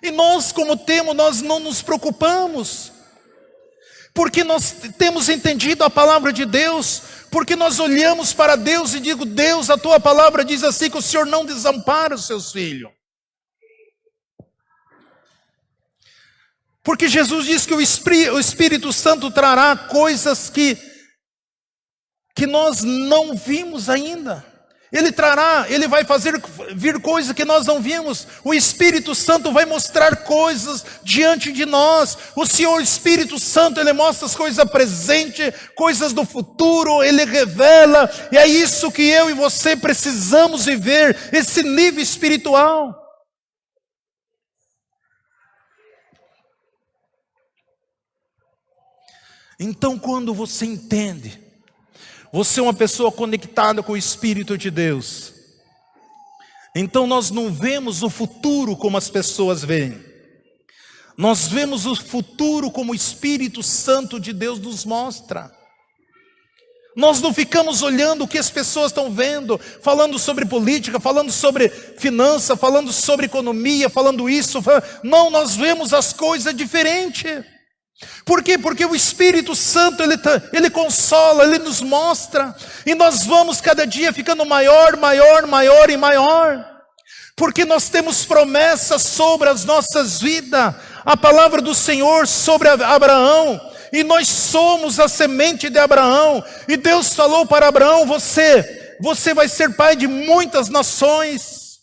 E nós, como temos, nós não nos preocupamos. Porque nós temos entendido a palavra de Deus, porque nós olhamos para Deus e digo, Deus, a tua palavra diz assim, que o Senhor não desampara os seus filhos. Porque Jesus diz que o Espírito Santo trará coisas que nós não vimos ainda. Ele vai fazer vir coisas que nós não vimos. O Espírito Santo vai mostrar coisas diante de nós. O Senhor Espírito Santo, Ele mostra as coisas presentes, coisas do futuro, Ele revela. E é isso que eu e você precisamos viver, esse nível espiritual. Então, quando você entende, você é uma pessoa conectada com o Espírito de Deus, então nós não vemos o futuro como as pessoas veem, nós vemos o futuro como o Espírito Santo de Deus nos mostra. Nós não ficamos olhando o que as pessoas estão vendo, falando sobre política, falando sobre finança, falando sobre economia, falando isso, não, nós vemos as coisas diferentes. Por quê? Porque o Espírito Santo, Ele consola, Ele nos mostra, e nós vamos cada dia ficando maior e maior, porque nós temos promessas sobre as nossas vidas, a palavra do Senhor sobre Abraão, e nós somos a semente de Abraão, e Deus falou para Abraão, você vai ser pai de muitas nações,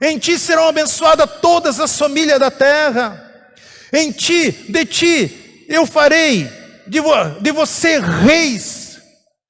em ti serão abençoadas todas as famílias da terra, de ti, eu farei de você reis.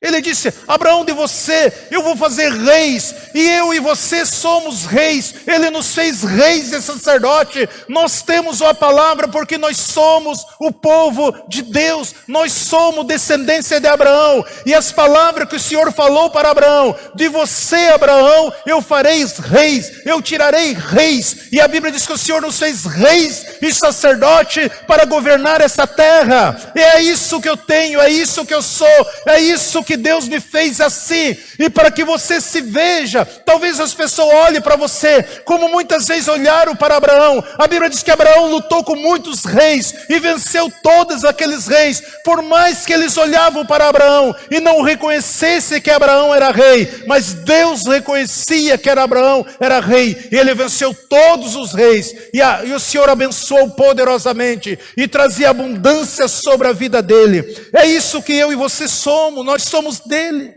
Ele disse, Abraão, de você, eu vou fazer reis, e eu e você somos reis. Ele nos fez reis e sacerdote. Nós temos a palavra porque nós somos o povo de Deus. Nós somos descendência de Abraão. E as palavras que o Senhor falou para Abraão, de você, Abraão, eu farei reis, eu tirarei reis. E a Bíblia diz que o Senhor nos fez reis e sacerdote para governar essa terra. E é isso que eu tenho, é isso que eu sou, é isso que Deus me fez assim. E para que você se veja, talvez as pessoas olhem para você como muitas vezes olharam para Abraão. A Bíblia diz que Abraão lutou com muitos reis e venceu todos aqueles reis, por mais que eles olhavam para Abraão e não reconhecessem que Abraão era rei, mas Deus reconhecia que Abraão era rei, e ele venceu todos os reis, e o Senhor abençoou poderosamente e trazia abundância sobre a vida dele. É isso que eu e você somos, nós somos dele.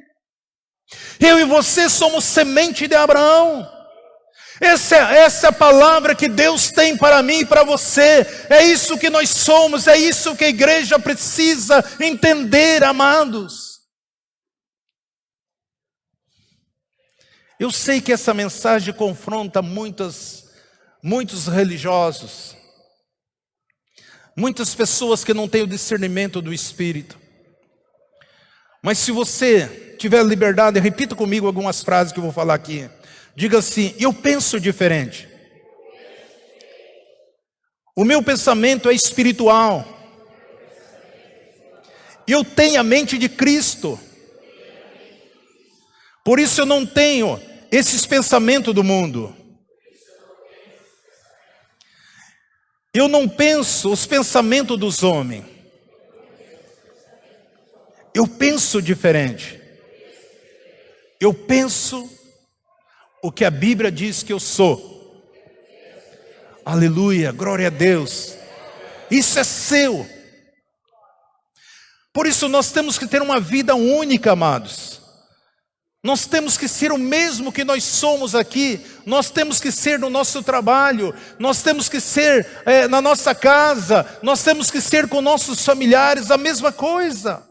Eu e você somos semente de Abraão. Essa é a palavra que Deus tem para mim e para você. É isso que nós somos, é isso que a igreja precisa entender, amados. Eu sei que essa mensagem confronta muitos religiosos, muitas pessoas que não têm o discernimento do Espírito. Mas se você tiver liberdade, repita comigo algumas frases que eu vou falar aqui. Diga assim, eu penso diferente. O meu pensamento é espiritual. Eu tenho a mente de Cristo. Por isso eu não tenho esses pensamentos do mundo. Eu não penso os pensamentos dos homens. Eu penso diferente. Eu penso o que a Bíblia diz que eu sou. Aleluia, glória a Deus. Isso é seu. Por isso nós temos que ter uma vida única, amados. Nós temos que ser o mesmo que nós somos aqui. Nós temos que ser no nosso trabalho. Nós temos que ser na nossa casa. Nós temos que ser com nossos familiares a mesma coisa.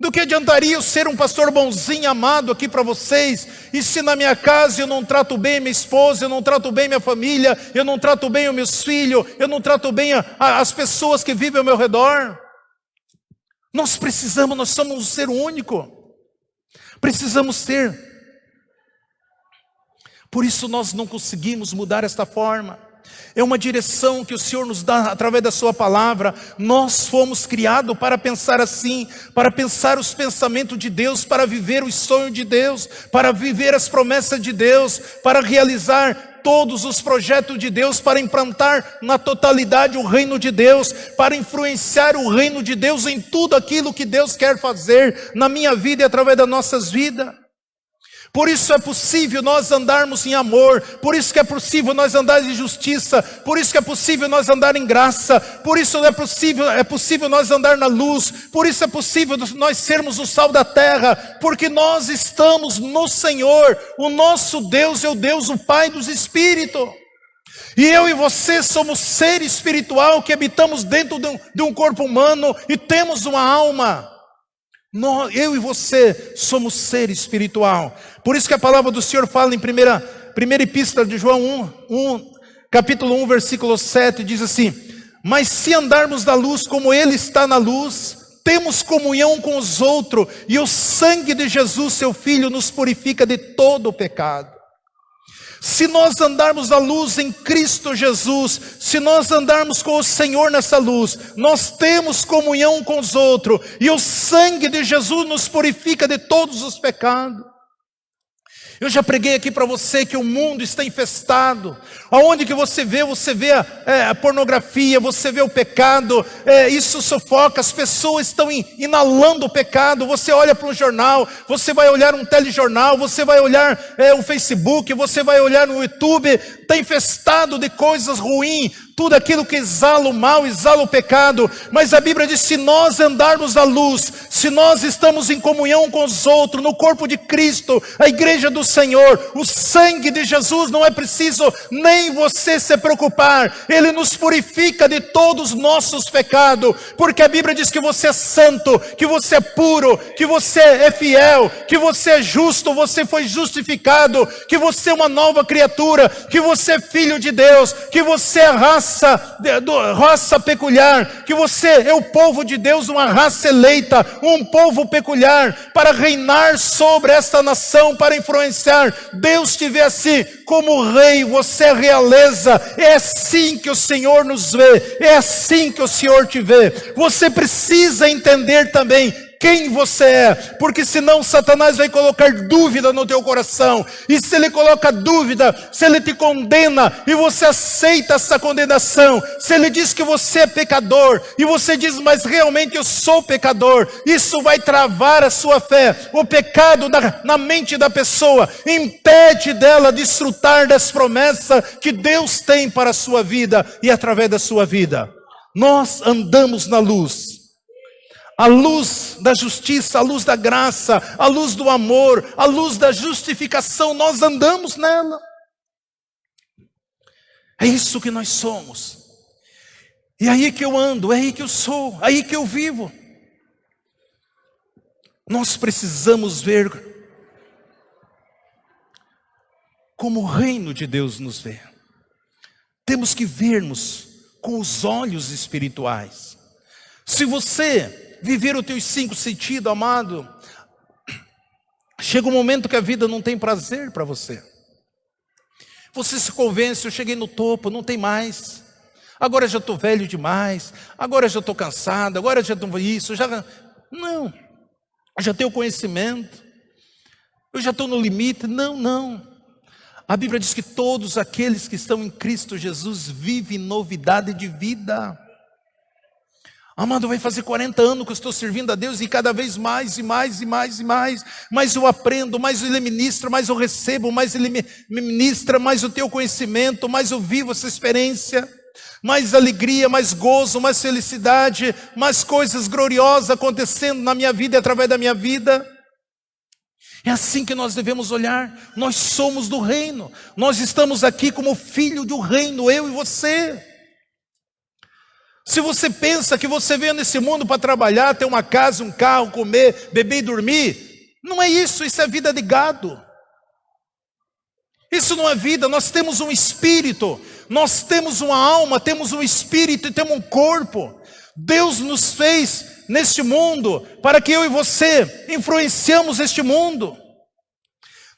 Do que adiantaria eu ser um pastor bonzinho, amado aqui para vocês, e se na minha casa eu não trato bem minha esposa, eu não trato bem minha família, eu não trato bem os meus filhos, eu não trato bem as pessoas que vivem ao meu redor? Nós somos um ser único. Precisamos ter. Por isso nós não conseguimos mudar esta forma. É uma direção que o Senhor nos dá através da sua palavra. Nós fomos criados para pensar assim, para pensar os pensamentos de Deus, para viver os sonhos de Deus, para viver as promessas de Deus, para realizar todos os projetos de Deus, para implantar na totalidade o reino de Deus, para influenciar o reino de Deus em tudo aquilo que Deus quer fazer na minha vida e através das nossas vidas. Por isso é possível nós andarmos em amor, por isso que é possível nós andarmos em justiça, por isso que é possível nós andar em graça, por isso é possível nós andar na luz, por isso é possível nós sermos o sal da terra, porque nós estamos no Senhor. O nosso Deus é o Deus, o Pai dos Espíritos. E eu e você somos ser espiritual que habitamos dentro de um corpo humano e temos uma alma. Eu e você somos ser espiritual. Por isso que a palavra do Senhor fala em primeira epístola de João 1, capítulo 1, versículo 7, diz assim: mas se andarmos na luz como Ele está na luz, temos comunhão com os outros, e o sangue de Jesus, seu Filho, nos purifica de todo o pecado. Se nós andarmos na luz em Cristo Jesus, se nós andarmos com o Senhor nessa luz, nós temos comunhão com os outros, e o sangue de Jesus nos purifica de todos os pecados. Eu já preguei aqui para você que o mundo está infestado. Aonde que você vê a pornografia, você vê o pecado, isso sufoca, as pessoas estão inalando o pecado. Você olha para um jornal, você vai olhar um telejornal, você vai olhar o Facebook, você vai olhar no YouTube, está infestado de coisas ruins, tudo aquilo que exala o mal, exala o pecado. Mas a Bíblia diz: se nós andarmos na luz, se nós estamos em comunhão com os outros, no corpo de Cristo, a igreja do Senhor, o sangue de Jesus, não é preciso nem você se preocupar, Ele nos purifica de todos os nossos pecados, porque a Bíblia diz que você é santo, que você é puro, que você é fiel, que você é justo, você foi justificado, que você é uma nova criatura, que você é filho de Deus, que você é raça peculiar, que você é o povo de Deus, uma raça eleita, um povo peculiar, para reinar sobre esta nação, para influenciar. Deus te vê assim, como rei, você é realeza. É assim que o Senhor nos vê, é assim que o Senhor te vê. Você precisa entender também quem você é, porque senão Satanás vai colocar dúvida no teu coração, e se ele coloca dúvida, se ele te condena, e você aceita essa condenação, se ele diz que você é pecador, e você diz: mas realmente eu sou pecador, isso vai travar a sua fé. O pecado na mente da pessoa impede dela desfrutar das promessas que Deus tem para a sua vida, e através da sua vida. Nós andamos na luz, a luz da justiça, a luz da graça, a luz do amor, a luz da justificação. Nós andamos nela. É isso que nós somos. E é aí que eu ando, é aí que eu sou, é aí que eu vivo. Nós precisamos ver como o reino de Deus nos vê. Temos que vermos com os olhos espirituais. Se você viver os teus 5 sentidos, amado, chega um momento que a vida não tem prazer para você. Você se convence: eu cheguei no topo, não tem mais. Agora já estou velho demais, agora já estou cansado, agora já estou isso, não, eu já tenho conhecimento, eu já estou no limite. Não. A Bíblia diz que todos aqueles que estão em Cristo Jesus vivem novidade de vida. Amado, vai fazer 40 anos que eu estou servindo a Deus e cada vez mais e mais e mais e mais. Mais eu aprendo, mais Ele ministra, mais eu recebo, mais Ele me ministra, mais eu tenho conhecimento, mais eu vivo essa experiência. Mais alegria, mais gozo, mais felicidade, mais coisas gloriosas acontecendo na minha vida e através da minha vida. É assim que nós devemos olhar. Nós somos do reino. Nós estamos aqui como filho do reino, eu e você. Se você pensa que você veio nesse mundo para trabalhar, ter uma casa, um carro, comer, beber e dormir, não é isso, isso é vida de gado. Isso não é vida, nós temos um espírito, nós temos uma alma, temos um espírito e temos um corpo. Deus nos fez neste mundo para que eu e você influenciamos este mundo.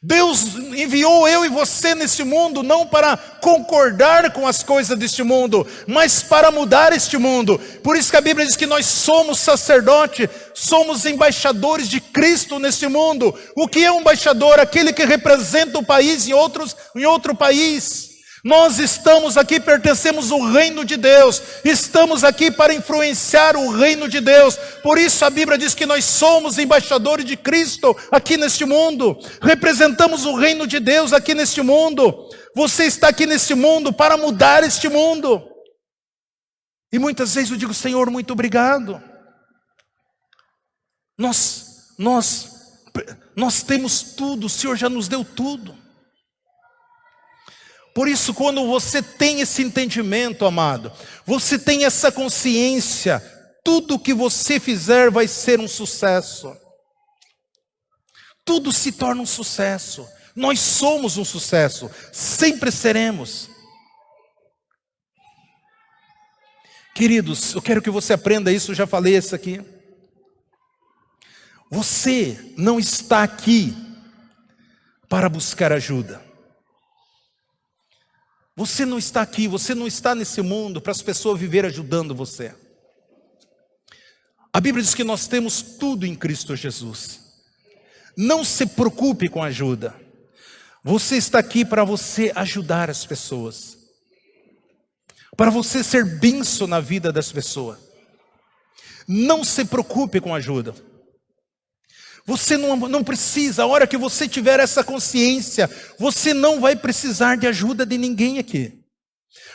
Deus enviou eu e você nesse mundo não para concordar com as coisas deste mundo, mas para mudar este mundo. Por isso que a Bíblia diz que nós somos sacerdote, somos embaixadores de Cristo nesse mundo. O que é um embaixador? Aquele que representa o país em outro país. Nós estamos aqui, pertencemos ao reino de Deus, estamos aqui para influenciar o reino de Deus. Por isso a Bíblia diz que nós somos embaixadores de Cristo aqui neste mundo, representamos o reino de Deus aqui neste mundo. Você está aqui neste mundo para mudar este mundo. E muitas vezes eu digo: Senhor, muito obrigado. Nós temos tudo, o Senhor já nos deu tudo. Por isso, quando você tem esse entendimento, amado, você tem essa consciência, tudo que você fizer vai ser um sucesso. Tudo se torna um sucesso. Nós somos um sucesso, sempre seremos. Queridos, eu quero que você aprenda isso, eu já falei isso aqui. Você não está aqui para buscar ajuda. Você não está aqui, você não está nesse mundo para as pessoas viverem ajudando você. A Bíblia diz que nós temos tudo em Cristo Jesus. Não se preocupe com ajuda. Você está aqui para você ajudar as pessoas. Para você ser bênção na vida das pessoas. Não se preocupe com ajuda. Você não precisa, a hora que você tiver essa consciência, você não vai precisar de ajuda de ninguém aqui.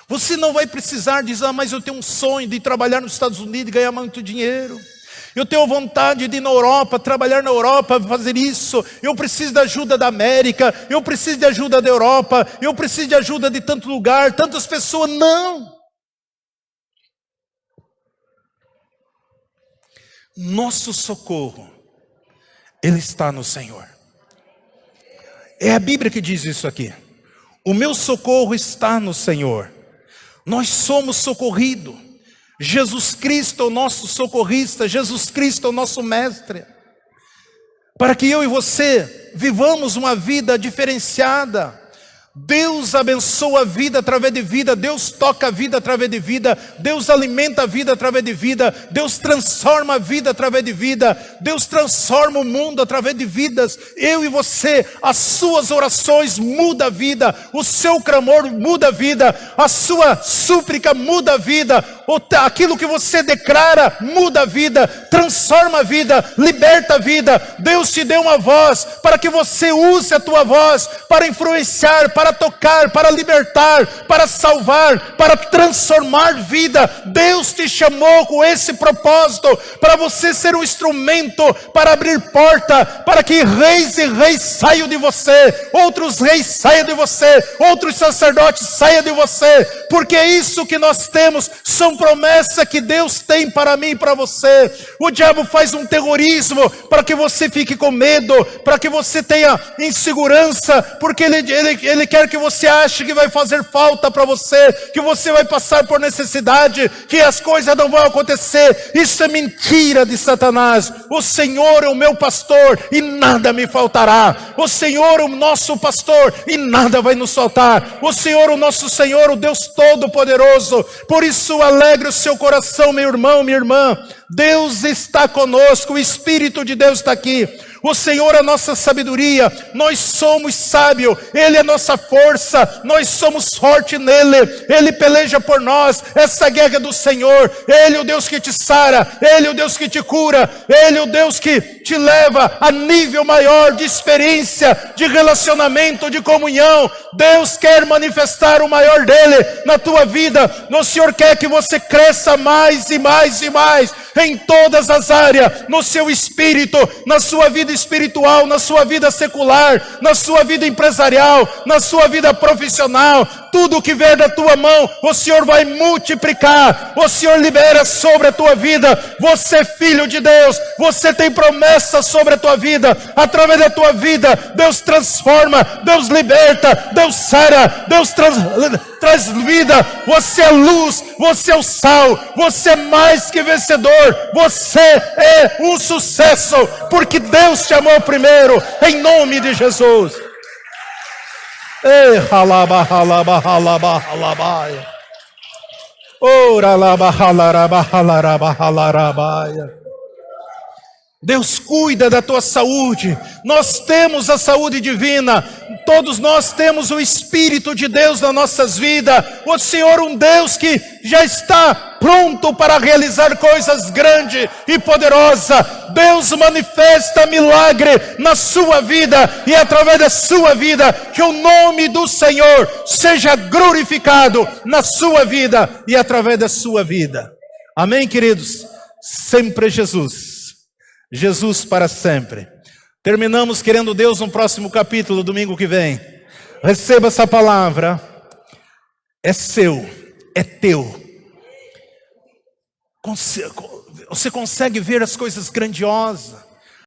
Você não vai precisar dizer: mas eu tenho um sonho de trabalhar nos Estados Unidos e ganhar muito dinheiro. Eu tenho vontade de ir na Europa, trabalhar na Europa, fazer isso. Eu preciso da ajuda da América, eu preciso de ajuda da Europa, eu preciso de ajuda de tanto lugar, tantas pessoas. Não! Nosso socorro, Ele está no Senhor. É a Bíblia que diz isso aqui. O meu socorro está no Senhor. Nós somos socorridos. Jesus Cristo é o nosso socorrista. Jesus Cristo é o nosso mestre. Para que eu e você vivamos uma vida diferenciada. Deus abençoa a vida através de vida, Deus toca a vida através de vida, Deus alimenta a vida através de vida, Deus transforma a vida através de vida, Deus transforma o mundo através de vidas. Eu e você, as suas orações mudam a vida, o seu clamor muda a vida, a sua súplica muda a vida, aquilo que você declara muda a vida, transforma a vida, liberta a vida. Deus te deu uma voz para que você use a tua voz para influenciar, para tocar, para libertar, para salvar, para transformar vida. Deus te chamou com esse propósito, para você ser um instrumento, para abrir porta, para que reis e reis saiam de você, outros reis saiam de você, outros sacerdotes saiam de você, porque é isso que nós temos, são promessas que Deus tem para mim e para você. O diabo faz um terrorismo para que você fique com medo, para que você tenha insegurança, porque ele quer que você ache que vai fazer falta para você, que você vai passar por necessidade, que as coisas não vão acontecer. Isso é mentira de Satanás. O Senhor é o meu pastor e nada me faltará. O Senhor é o nosso pastor e nada vai nos faltar. O Senhor, o nosso Senhor, o Deus Todo-Poderoso. Por isso alegre o seu coração, meu irmão, minha irmã. Deus está conosco, o Espírito de Deus está aqui. O Senhor é a nossa sabedoria, nós somos sábios, Ele é nossa força, nós somos fortes nele, Ele peleja por nós, essa guerra é do Senhor, Ele é o Deus que te sara, Ele é o Deus que te cura, Ele é o Deus que te leva a nível maior de experiência, de relacionamento, de comunhão. Deus quer manifestar o maior dele na tua vida. O Senhor quer que você cresça mais e mais e mais em todas as áreas, no seu espírito, na sua vida espiritual, na sua vida secular, na sua vida empresarial, na sua vida profissional. Tudo que vier da tua mão, o Senhor vai multiplicar. O Senhor libera sobre a tua vida. Você é filho de Deus, você tem promessa sobre a tua vida. Através da tua vida, Deus transforma, Deus liberta, Deus sara, Deus traz vida. Você é luz, você é o sal, você é mais que vencedor. Você é um sucesso, porque Deus te amou primeiro, em nome de Jesus. Ei, halaba, halaba, halaba, halabaia. Ora, laba, halaraba, halaraba, halarabaia. Deus cuida da tua saúde. Nós temos a saúde divina. Todos nós temos o Espírito de Deus nas nossas vidas. O Senhor, um Deus que já está pronto para realizar coisas grandes e poderosas. Deus manifesta milagre na sua vida e através da sua vida. Que o nome do Senhor seja glorificado na sua vida e através da sua vida. Amém, queridos? Sempre Jesus. Jesus para sempre. Terminamos querendo Deus no próximo capítulo, domingo que vem. Receba essa palavra. É seu, é teu. Você consegue ver as coisas grandiosas.